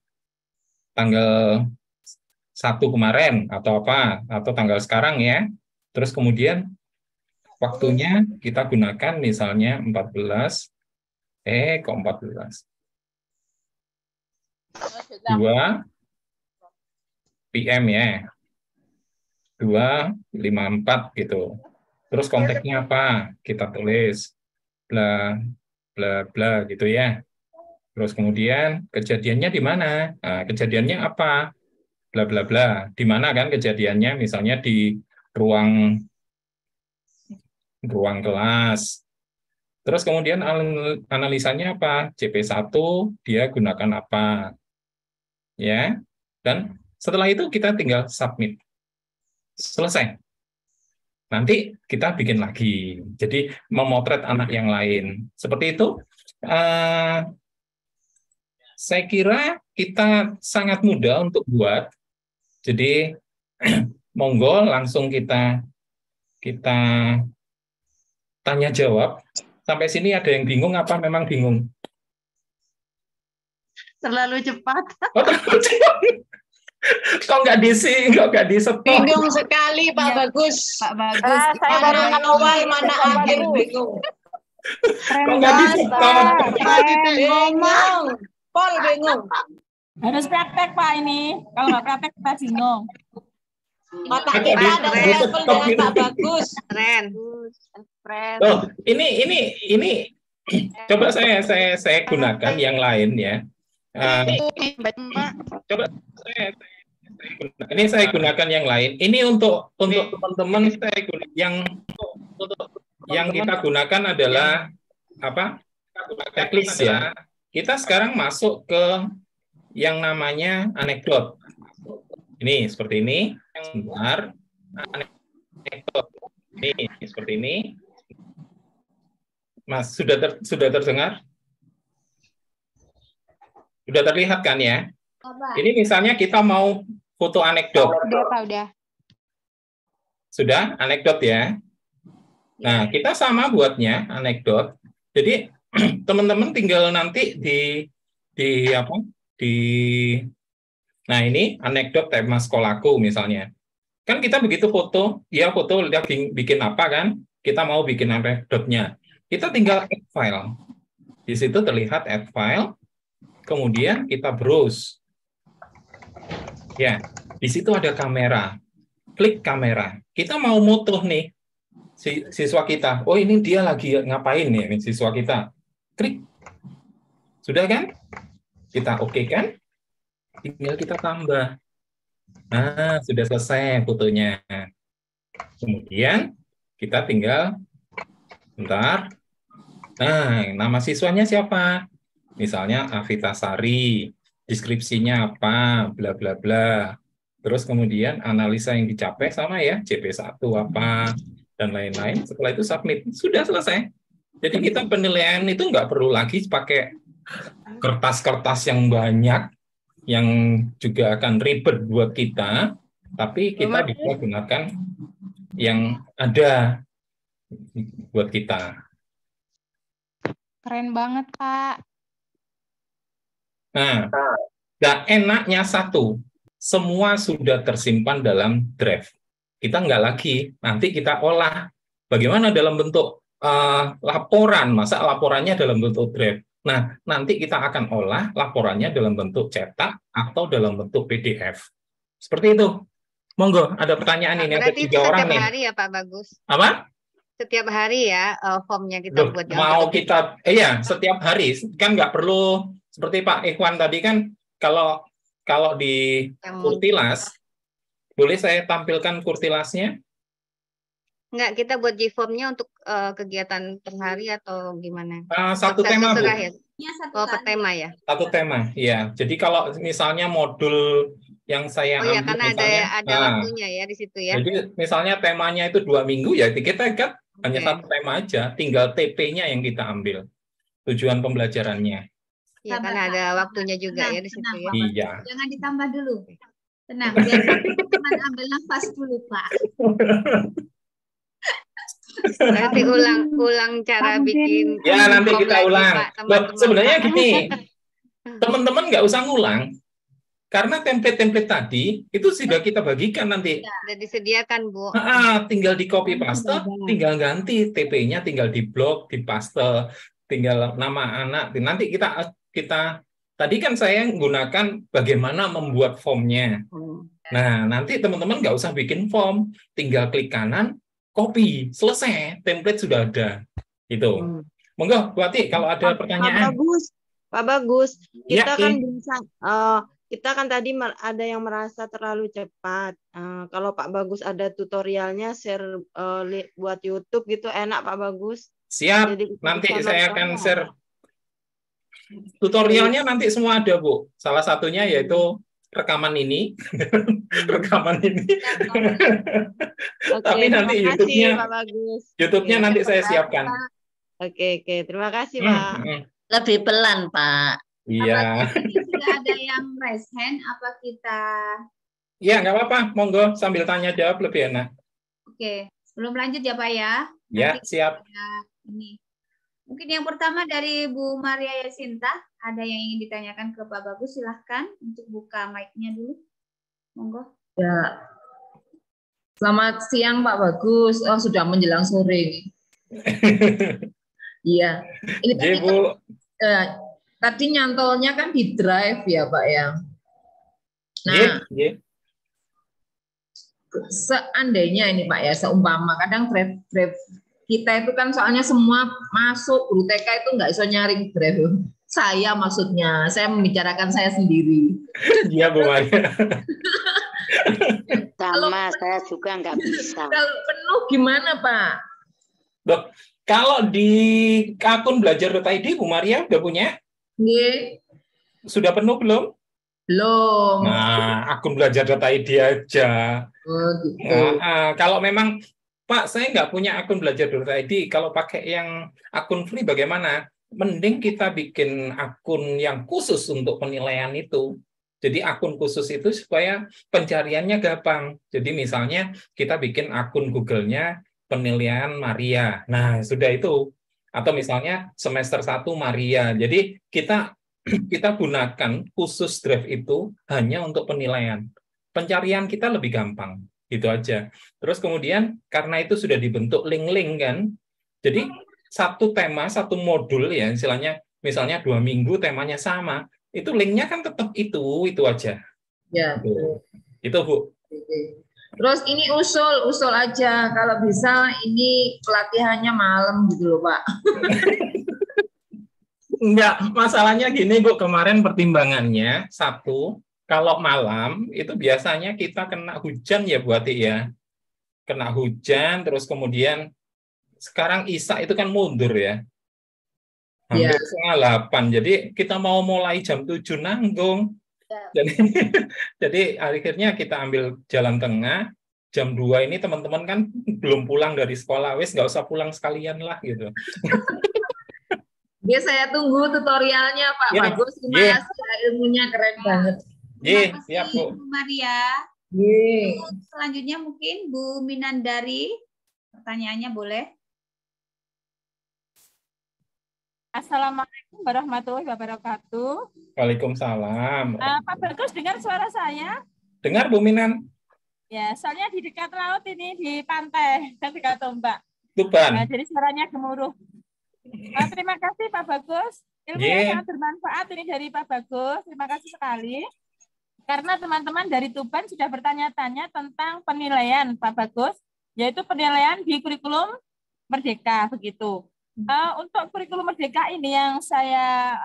Tanggal 1 kemarin, atau apa? Atau tanggal sekarang ya. Terus kemudian, waktunya kita gunakan misalnya 14, kok 14? 2 PM ya. 2:54 gitu. Terus konteksnya apa? Kita tulis bla bla bla gitu ya. Terus kemudian kejadiannya di mana? Nah, kejadiannya apa? Bla bla bla. Di mana kan kejadiannya? Misalnya di ruang kelas. Terus kemudian analisanya apa? CP1 dia gunakan apa? Ya. Dan setelah itu kita tinggal submit. Selesai. Nanti kita bikin lagi. Jadi memotret anak yang lain. Seperti itu. Saya kira kita sangat mudah untuk buat. Jadi monggo langsung kita tanya jawab. Sampai sini ada yang bingung apa memang bingung? Terlalu cepat. Oh, terlalu cepat. Kok nggak di-stop? Bingung sekali Pak Bagus. Pak Bagus. Saya baru awal mana akhir bingung. Kok nggak di-stop? Bingung. Pol bingung. Harus praktek Pak ini. Kalau nggak praktek kita bingung. Otak kita ada level dengan Pak Bagus. Keren. Oh, ini coba saya gunakan yang lain ya. Coba saya gunakan yang lain. Ini untuk teman-teman yang kita gunakan adalah apa? checklist ya. Kita sekarang masuk ke yang namanya anekdot. Ini seperti ini. Sebentar. Anekdot. Ini seperti ini. Mas, sudah terdengar? Sudah terlihat kan ya? Ini misalnya kita mau foto anekdot. Udah. Sudah anekdot ya. Nah, kita sama buatnya anekdot. Jadi teman-teman tinggal nanti nah ini anekdot tema sekolahku misalnya. Kan kita begitu foto, dia bikin apa kan? Kita mau bikin anekdotnya. Kita tinggal add file. Di situ terlihat add file. Kemudian kita browse. Ya, di situ ada kamera. Klik kamera. Kita mau moto nih siswa kita. Oh, ini dia lagi ngapain nih siswa kita. Klik. Sudah kan? Kita oke kan? Tinggal kita tambah. Nah, sudah selesai fotonya. Kemudian kita tinggal bentar. Nah, nama siswanya siapa? Misalnya Avita Sari. Deskripsinya apa, bla bla bla. Terus kemudian analisa yang dicapai sama ya, CP1 apa, dan lain-lain. Setelah itu submit. Sudah selesai. Jadi kita penilaian itu nggak perlu lagi pakai kertas-kertas yang banyak, yang juga akan ribet buat kita, tapi kita bisa gunakan yang ada buat kita. Keren banget, Pak. Nah, dan enaknya satu, semua sudah tersimpan dalam drive. Kita nggak lagi, nanti kita olah. Bagaimana dalam bentuk laporan, masa laporannya dalam bentuk drive. Nah, nanti kita akan olah laporannya dalam bentuk cetak atau dalam bentuk PDF. Seperti itu. Monggo, ada pertanyaan ini. Ada 3 orang nih. Setiap hari ya Pak Bagus? Apa? Setiap hari ya formnya kita buat. Mau kita, iya setiap hari. Kan nggak perlu, seperti Pak Ikhwan tadi kan, kalau di Kurtilas, boleh saya tampilkan Kurtilasnya? Enggak, kita buat G-formnya untuk kegiatan per hari atau gimana? Satu tema, Bu. Ya, per tema ya? Satu tema, ya. Jadi kalau misalnya modul yang saya ambil, karena misalnya, ada waktunya ya di situ ya. Jadi misalnya temanya itu 2 minggu, ya kita kan hanya satu tema aja, tinggal TP-nya yang kita ambil. Tujuan pembelajarannya. Iya, karena ada waktunya juga ya di situ ya. Iya. Jangan ditambah dulu. Tenang, biar teman ambil nafas dulu, Pak. Nanti ulang cara bikin. Ya, nanti kita ulang. Sebenarnya gini, teman-teman nggak usah ngulang. Karena template-template tadi itu sudah kita bagikan nanti. Sudah disediakan, Bu. Tinggal di copy paste, tinggal ganti TP-nya, tinggal di blok, di paste, tinggal nama anak. Nanti kita tadi kan saya menggunakan bagaimana membuat formnya. Nah, nanti teman-teman nggak usah bikin form, tinggal klik kanan, copy, selesai, template sudah ada. Itu. Monggo, Bu Ati, kalau ada pertanyaan. Pak Bagus, kita Ya, kan bisa kita kan tadi ada yang merasa terlalu cepat. Kalau Pak Bagus ada tutorialnya share buat YouTube gitu, enak Pak Bagus. Siap, Jadi, nanti bisa saya nonton akan ya. share. Tutorialnya nanti semua ada, Bu. Salah satunya yaitu rekaman ini. Rekaman ini. Oke, Tapi nanti terima kasih, YouTube-nya Pak Bagus. YouTube-nya Iya, nanti saya terima kasih, siapkan. Pak. Oke, terima kasih, Pak. Lebih pelan, Pak. Iya. Ini sudah ada yang raise hand, apa kita... Iya, nggak apa-apa. Monggo sambil tanya jawab lebih enak. Oke, sebelum lanjut ya Pak ya. Ya, Nanti siap. Ini. Mungkin yang pertama dari Bu Maria Yasinta, ada yang ingin ditanyakan ke Pak Bagus, silahkan untuk buka mic-nya dulu. Monggo. Ya. Selamat siang Pak Bagus. Oh, sudah menjelang sore. Iya. Ini tadi, Bu. tadi nyantolnya kan di drive ya Pak ya. Nah, seandainya ini Pak ya, seumpama kadang drive kita itu kan soalnya semua masuk guru TK itu nggak bisa nyaring drive. Saya maksudnya, saya membicarakan saya sendiri. Iya Bu Maria. Sama, saya juga nggak bisa. Kalau penuh gimana Pak? Loh, Kalau di akun belajar.id, Bu Maria udah punya? Nggih. Sudah penuh belum? Belum. Nah, akun belajar.id aja. Oh, gitu. Kalau memang, Pak, saya nggak punya akun belajar.id, kalau pakai yang akun free bagaimana? Mending kita bikin akun yang khusus untuk penilaian itu. Jadi akun khusus itu supaya pencariannya gampang. Jadi misalnya kita bikin akun Google-nya penilaian Maria. Nah, sudah itu. Atau misalnya semester 1 Maria. Jadi kita gunakan khusus drive itu hanya untuk penilaian. Pencarian kita lebih gampang. Gitu aja. Terus kemudian karena itu sudah dibentuk link-link kan. Jadi satu tema, satu modul ya, istilahnya misalnya 2 minggu temanya sama. Itu linknya kan tetap itu aja. Ya. Itu Bu. Terus ini usul aja kalau bisa ini pelatihannya malam gitu loh Pak. Enggak, masalahnya gini Bu, kemarin pertimbangannya satu, kalau malam itu biasanya kita kena hujan ya Bu Ati ya. Kena hujan, terus kemudian sekarang Isya itu kan mundur ya. Hampir setengah 8. Jadi kita mau mulai jam 7 nanggung. Jadi akhirnya kita ambil jalan tengah. Jam 2 ini teman-teman kan belum pulang dari sekolah. Wes nggak usah pulang sekalian lah gitu. Ya, saya tunggu tutorialnya Pak. Bagus, terima kasih, ilmunya keren banget. Terima kasih Bu Maria. Selanjutnya mungkin Bu Minandari. Pertanyaannya boleh. Assalamualaikum warahmatullahi wabarakatuh. Waalaikumsalam. Pak Bagus, dengar suara saya? Dengar Bu Minan. Ya, soalnya di dekat laut ini, di pantai, dekat ombak. Tuban. Nah, jadi suaranya gemuruh. Terima kasih Pak Bagus. Ilmu yang sangat bermanfaat ini dari Pak Bagus. Terima kasih sekali. Karena teman-teman dari Tuban sudah bertanya-tanya tentang penilaian Pak Bagus, yaitu penilaian di kurikulum Merdeka begitu. Untuk kurikulum Merdeka ini yang saya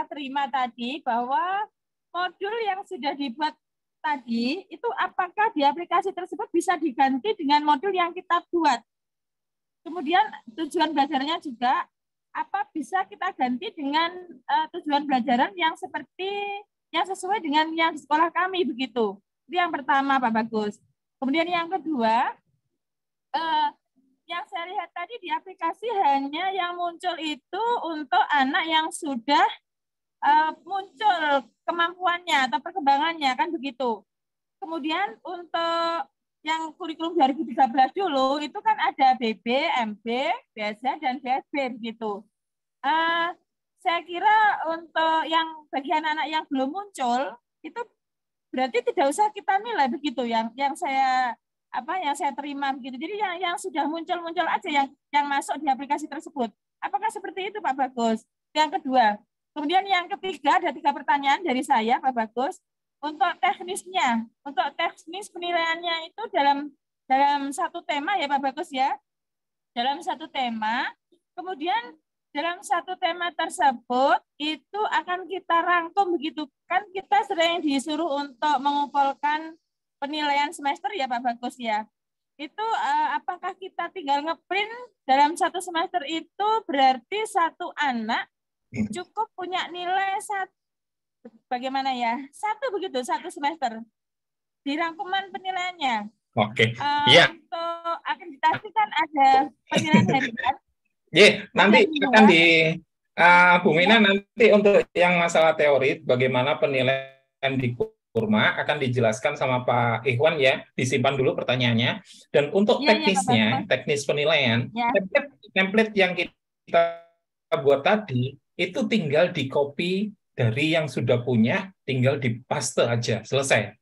terima tadi, bahwa modul yang sudah dibuat tadi itu apakah di aplikasi tersebut bisa diganti dengan modul yang kita buat. Kemudian tujuan belajarnya juga apa bisa kita ganti dengan tujuan belajaran yang sesuai dengan yang di sekolah kami begitu. Itu yang pertama Pak Bagus. Kemudian yang kedua, yang saya lihat tadi di aplikasi hanya yang muncul itu untuk anak yang sudah muncul kemampuannya atau perkembangannya, kan begitu. Kemudian untuk yang kurikulum 2013 dulu, itu kan ada BB, MB, BSH, dan BSB, begitu. Saya kira untuk yang bagian anak yang belum muncul, itu berarti tidak usah kita nilai begitu, yang saya terima begitu. Jadi yang sudah muncul aja yang masuk di aplikasi tersebut. Apakah seperti itu Pak Bagus? Yang kedua. Kemudian yang ketiga, ada 3 pertanyaan dari saya Pak Bagus. Untuk teknisnya, untuk teknis penilaiannya itu dalam satu tema ya Pak Bagus ya. Dalam satu tema. Kemudian dalam satu tema tersebut itu akan kita rangkum begitu. Kan kita sering disuruh untuk mengumpulkan penilaian semester ya Pak Bagus ya. Itu apakah kita tinggal ngeprint dalam satu semester itu berarti satu anak cukup punya nilai bagaimana ya? 1 begitu, 1 semester. Di rangkuman penilaiannya. Oke. Iya. Untuk akreditasi kan ada penilaian harian. Nanti akan di Bu Mina nanti untuk yang masalah teori bagaimana penilaian di Kurma akan dijelaskan sama Pak Ikhwan ya, disimpan dulu pertanyaannya. Dan untuk teknisnya, teknis penilaian, template yang kita buat tadi itu tinggal di copy dari yang sudah punya, tinggal dipaste aja, selesai.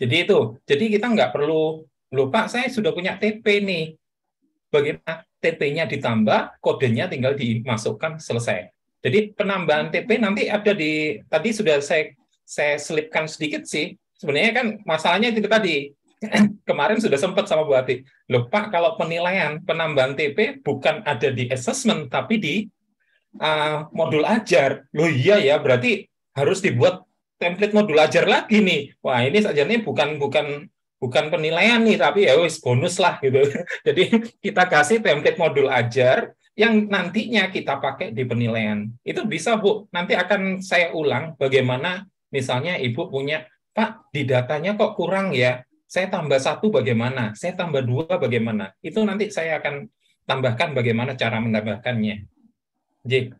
Jadi itu, jadi kita nggak perlu, Pak saya sudah punya TP nih, bagaimana TP-nya ditambah, kodenya tinggal dimasukkan, selesai. Jadi penambahan TP nanti ada tadi sudah saya selipkan sedikit sih. Sebenarnya kan masalahnya itu tadi. Kemarin sudah sempat sama Bu Ati. Pak, kalau penilaian penambahan TP bukan ada di assessment, tapi di modul ajar. Iya ya, berarti harus dibuat template modul ajar lagi nih. Wah, ini sajanya bukan penilaian nih, tapi ya wis bonus lah gitu. Jadi kita kasih template modul ajar yang nantinya kita pakai di penilaian. Itu bisa, Bu. Nanti akan saya ulang bagaimana misalnya Ibu punya, Pak, di datanya kok kurang ya. Saya tambah 1 bagaimana? Saya tambah 2 bagaimana? Itu nanti saya akan tambahkan bagaimana cara menambahkannya. J.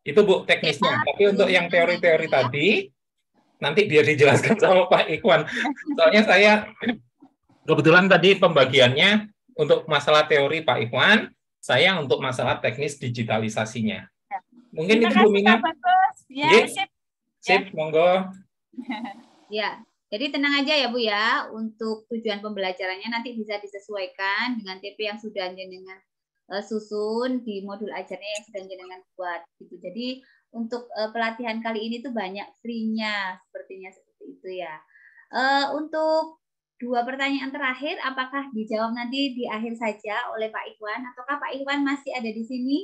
Itu Bu teknisnya. Tapi untuk yang teori-teori tadi, nanti biar dijelaskan sama Pak Ikhwan. Soalnya saya kebetulan tadi pembagiannya untuk masalah teori Pak Ikhwan, saya untuk masalah teknis digitalisasinya. Mungkin itu Bu Mina. Ya, sip. Sip, monggo. Ya, jadi tenang aja ya Bu ya, untuk tujuan pembelajarannya nanti bisa disesuaikan dengan TP yang sudah jenengan susun di modul ajarnya yang sudah jenengan buat gitu. Jadi untuk pelatihan kali ini tuh banyak free-nya, sepertinya seperti itu ya. Untuk 2 pertanyaan terakhir, apakah dijawab nanti di akhir saja oleh Pak Ikhwan, ataukah Pak Ikhwan masih ada di sini?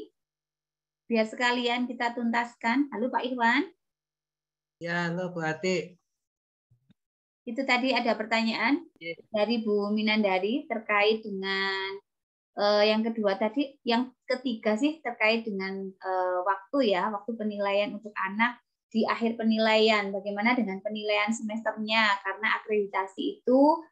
Biar sekalian kita tuntaskan. Halo Pak Ikhwan. Ya, halo Bu Ati. Itu tadi ada pertanyaan dari Bu Minandari terkait dengan yang kedua tadi, yang ketiga sih terkait dengan waktu ya, waktu penilaian untuk anak di akhir penilaian. Bagaimana dengan penilaian semesternya? Karena akreditasi itu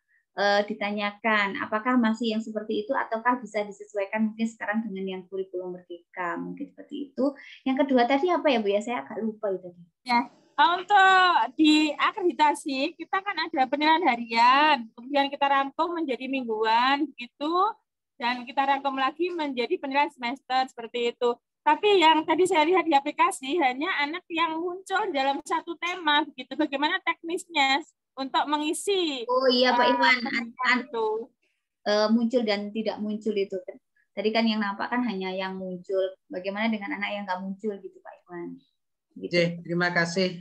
ditanyakan, apakah masih yang seperti itu ataukah bisa disesuaikan mungkin sekarang dengan yang kurikulum merdeka, mungkin seperti itu. Yang kedua tadi apa ya Bu ya? Saya agak lupa itu. Ya, untuk di akreditasi kita kan ada penilaian harian, kemudian kita rangkum menjadi mingguan gitu. Dan kita rangkum lagi menjadi penilaian semester seperti itu. Tapi yang tadi saya lihat di aplikasi hanya anak yang muncul dalam satu tema begitu. Bagaimana teknisnya untuk mengisi? Oh iya Pak Iwan, muncul dan tidak muncul itu. Tadi kan yang nampak kan hanya yang muncul. Bagaimana dengan anak yang nggak muncul gitu Pak Iwan? Gitu. Terima kasih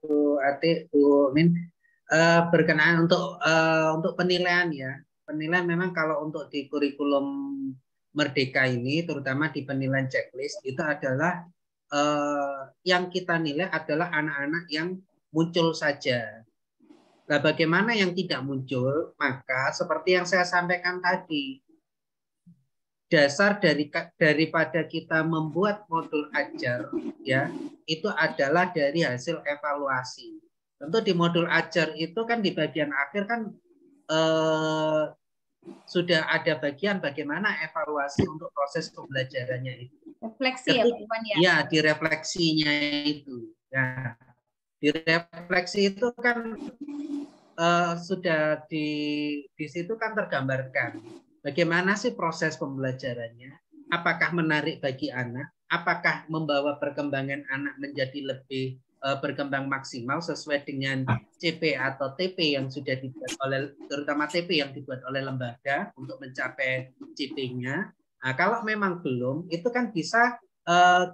Bu Ati, Bu Min. Berkenaan untuk penilaian ya. Penilaian memang kalau untuk di kurikulum merdeka ini, terutama di penilaian checklist, itu adalah yang kita nilai adalah anak-anak yang muncul saja. Nah, bagaimana yang tidak muncul? Maka seperti yang saya sampaikan tadi, dasar daripada kita membuat modul ajar, ya, itu adalah dari hasil evaluasi. Tentu di modul ajar itu kan di bagian akhir kan sudah ada bagian bagaimana evaluasi untuk proses pembelajarannya itu. Refleksi ya Pak Iwan ya? Ya, di refleksinya itu. Ya, di refleksi itu kan sudah di situ kan tergambarkan bagaimana sih proses pembelajarannya, apakah menarik bagi anak, apakah membawa perkembangan anak menjadi lebih berkembang maksimal sesuai dengan CP atau TP yang sudah dibuat oleh, terutama TP yang dibuat oleh lembaga untuk mencapai CP-nya. Nah, kalau memang belum, itu kan bisa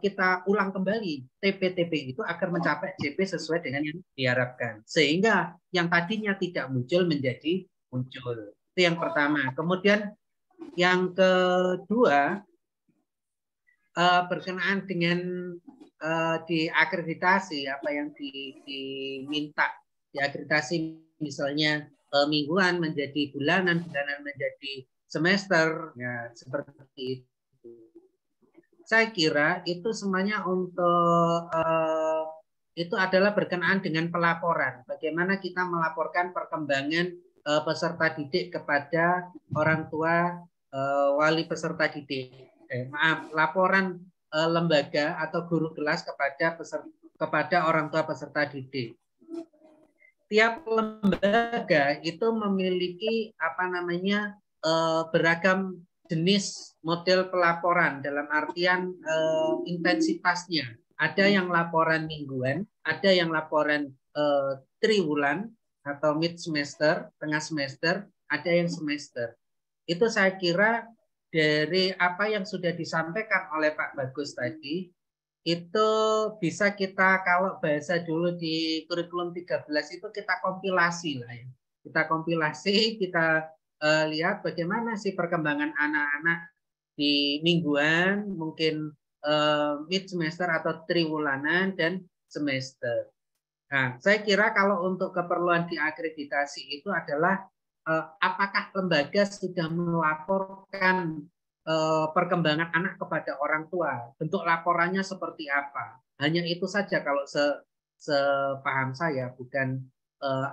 kita ulang kembali TP-TP itu agar mencapai CP sesuai dengan yang diharapkan. Sehingga yang tadinya tidak muncul menjadi muncul. Itu yang pertama. Kemudian yang kedua, berkenaan dengan di akreditasi apa yang diminta di akreditasi misalnya mingguan menjadi bulanan, bulanan menjadi semester, ya seperti itu. Saya kira itu semuanya untuk itu adalah berkenaan dengan pelaporan. Bagaimana kita melaporkan perkembangan peserta didik kepada orang tua wali peserta didik. Laporan lembaga atau guru kelas kepada orang tua peserta didik. Tiap lembaga itu memiliki beragam jenis model pelaporan dalam artian intensitasnya. Ada yang laporan mingguan, ada yang laporan triwulan atau mid semester, tengah semester, ada yang semester. Itu saya kira dari apa yang sudah disampaikan oleh Pak Bagus tadi, itu bisa kita, kalau bahasa dulu di kurikulum 13 itu kita kompilasi lah ya. Kita kompilasi, kita lihat bagaimana sih perkembangan anak-anak di mingguan, mungkin mid semester atau triwulanan dan semester. Nah, saya kira kalau untuk keperluan diakreditasi itu adalah apakah lembaga sudah melaporkan perkembangan anak kepada orang tua, bentuk laporannya seperti apa. Hanya itu saja kalau sepaham saya, bukan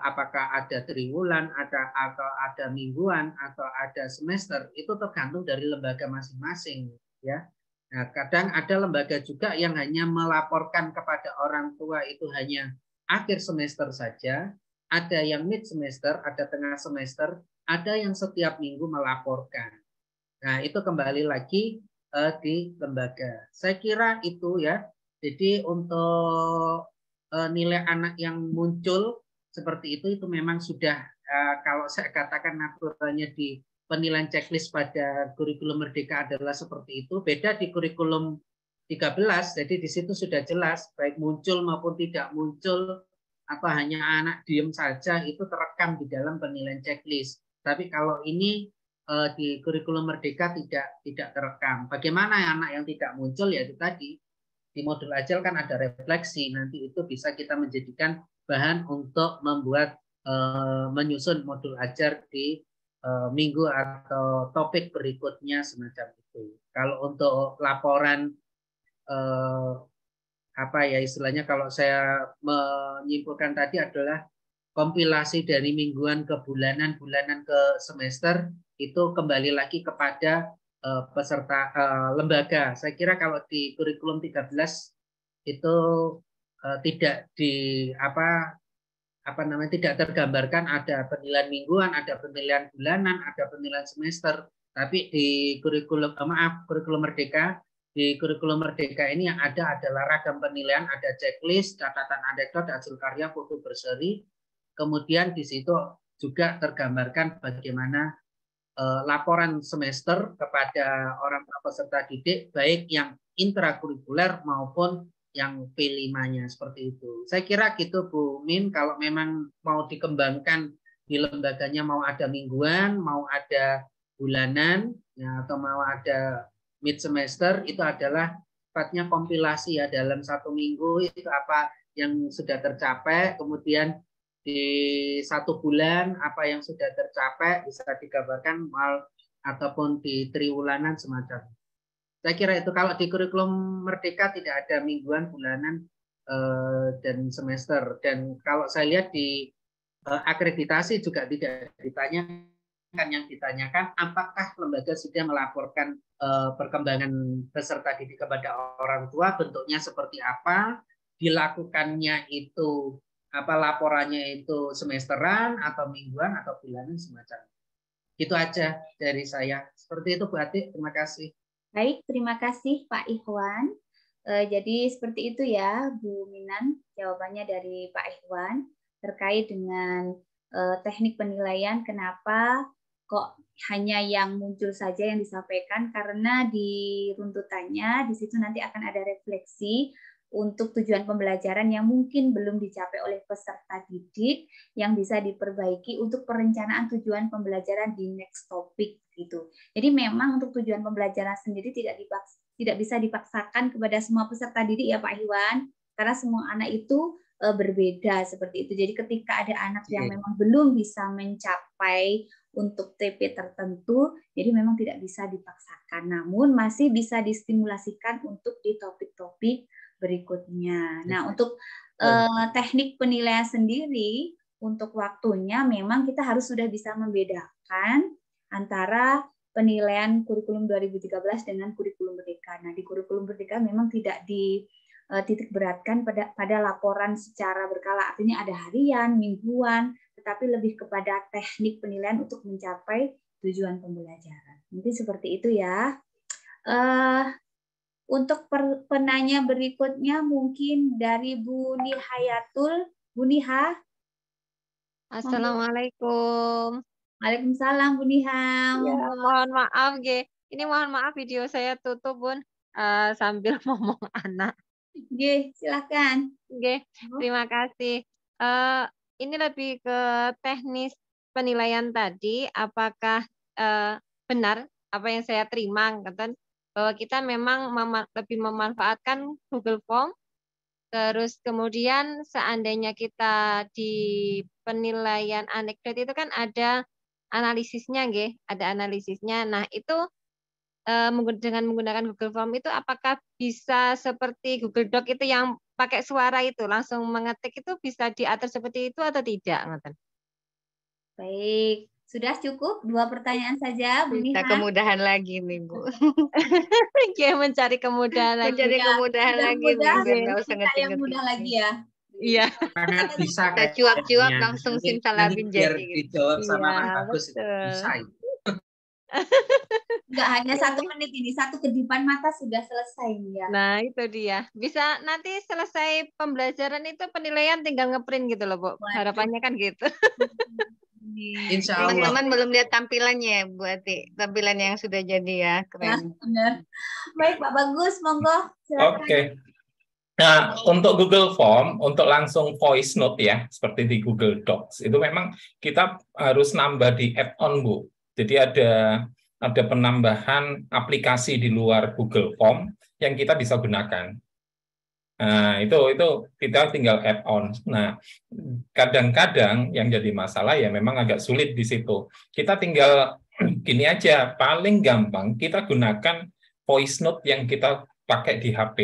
apakah ada triwulan, atau ada mingguan, atau ada semester, itu tergantung dari lembaga masing-masing, ya. Nah, kadang ada lembaga juga yang hanya melaporkan kepada orang tua itu hanya akhir semester saja, ada yang mid semester, ada tengah semester, ada yang setiap minggu melaporkan. Nah, itu kembali lagi di lembaga. Saya kira itu ya. Jadi untuk nilai anak yang muncul seperti itu memang sudah kalau saya katakan aturannya di penilaian checklist pada kurikulum Merdeka adalah seperti itu. Beda di kurikulum 13, jadi di situ sudah jelas baik muncul maupun tidak muncul atau hanya anak diem saja itu terekam di dalam penilaian checklist. Tapi kalau ini di kurikulum Merdeka tidak terekam. Bagaimana anak yang tidak muncul, ya itu tadi di modul ajar kan ada refleksi, nanti itu bisa kita menjadikan bahan untuk membuat menyusun modul ajar di minggu atau topik berikutnya semacam itu. Kalau untuk laporan apa ya istilahnya, kalau saya menyimpulkan tadi adalah kompilasi dari mingguan ke bulanan, bulanan ke semester, itu kembali lagi kepada peserta lembaga. Saya kira kalau di kurikulum 13 itu tidak tidak tergambarkan ada penilaian mingguan, ada penilaian bulanan, ada penilaian semester. Tapi di kurikulum kurikulum Merdeka, di kurikulum Merdeka ini yang ada adalah ragam penilaian, ada checklist, catatan anekdot, hasil karya, foto berseri. Kemudian di situ juga tergambarkan bagaimana laporan semester kepada orang tua peserta didik, baik yang intrakurikuler maupun yang P5-nya, seperti itu. Saya kira gitu Bu Min, kalau memang mau dikembangkan di lembaganya, mau ada mingguan, mau ada bulanan, ya, atau mau ada mid semester, itu adalah sifatnya kompilasi ya, dalam satu minggu itu apa yang sudah tercapai, kemudian di satu bulan apa yang sudah tercapai bisa digambarkan ataupun di triwulanan semacam. Saya kira itu. Kalau di kurikulum Merdeka tidak ada mingguan, bulanan, dan semester. Dan kalau saya lihat di akreditasi juga tidak ditanyakan. Yang ditanyakan apakah lembaga sudah melaporkan perkembangan peserta didik kepada orang tua, bentuknya seperti apa, dilakukannya itu laporannya itu semesteran atau mingguan atau bulanan semacam. Itu aja dari saya. Seperti itu Bu Atik, terima kasih. Baik, terima kasih Pak Ikhwan. Jadi seperti itu ya Bu Minan, jawabannya dari Pak Ikhwan terkait dengan teknik penilaian. Kenapa kok hanya yang muncul saja yang disampaikan? Karena di runtutannya di situ nanti akan ada refleksi untuk tujuan pembelajaran yang mungkin belum dicapai oleh peserta didik, yang bisa diperbaiki untuk perencanaan tujuan pembelajaran di next topic gitu. Jadi memang untuk tujuan pembelajaran sendiri tidak bisa dipaksakan kepada semua peserta didik ya Pak Iwan, karena semua anak itu berbeda seperti itu. Jadi ketika ada anak yang memang belum bisa mencapai untuk TP tertentu, jadi memang tidak bisa dipaksakan, namun masih bisa distimulasikan untuk di topik-topik berikutnya. Nah, untuk teknik penilaian sendiri, untuk waktunya memang kita harus sudah bisa membedakan antara penilaian kurikulum 2013 dengan kurikulum Merdeka. Nah, di kurikulum Merdeka memang tidak dititik beratkan pada laporan secara berkala, artinya ada harian, mingguan, tetapi lebih kepada teknik penilaian untuk mencapai tujuan pembelajaran. Mungkin seperti itu ya. Untuk penanya berikutnya mungkin dari Bu Nihayatul. Bu Niha. Assalamualaikum. Waalaikumsalam Bu Niha. Ya, mohon maaf, Ge. Ini mohon maaf video saya tutup, Bun, sambil ngomong anak. Ge, silakan. Ge, terima kasih. Ini lebih ke teknis penilaian tadi. Apakah benar apa yang saya terima, kan? Bahwa kita memang lebih memanfaatkan Google Form, terus kemudian seandainya kita di penilaian anekdot itu kan ada analisisnya, ada analisisnya. Nah itu dengan menggunakan Google Form itu apakah bisa seperti Google Doc itu yang pakai suara itu langsung mengetik itu bisa diatur seperti itu atau tidak? Baik, sudah cukup 2 pertanyaan saja, Bu Kita Nihan. kemudahan lagi nih, Bu. Kayak mencari kemudahan lagi. Mencari kemudahan Sudah lagi nih, mudah, biar nggak usah minta yang ngetik-ngetik. mudah lagi ya. Iya. Sangat bisa Kita cuap-cuap kayaknya. langsung Nanti simsalabim biar jadi. Gitu. dijawab sama Iya, Mas Agus itu betul. bisa itu. Enggak hanya 1 menit ini, 1 kedipan mata sudah selesai ya. Nah, itu dia. Bisa nanti selesai pembelajaran itu penilaian tinggal ngeprint gitu loh, Bu. Harapannya kan gitu. Insya Allah. Teman-teman belum lihat tampilannya, Bu Ati. Tampilan yang sudah jadi ya, Ya, keren. benar. Baik, Pak Bagus, monggo. Silakan. Oke. Nah, untuk Google Form, untuk langsung voice note ya, seperti di Google Docs, itu memang kita harus nambah di add-on, Bu. Jadi ada penambahan aplikasi di luar Google Form yang kita bisa gunakan. Nah, itu kita tinggal add-on. Nah, kadang-kadang yang jadi masalah ya memang agak sulit di situ. Kita tinggal gini aja, paling gampang kita gunakan voice note yang kita pakai di HP.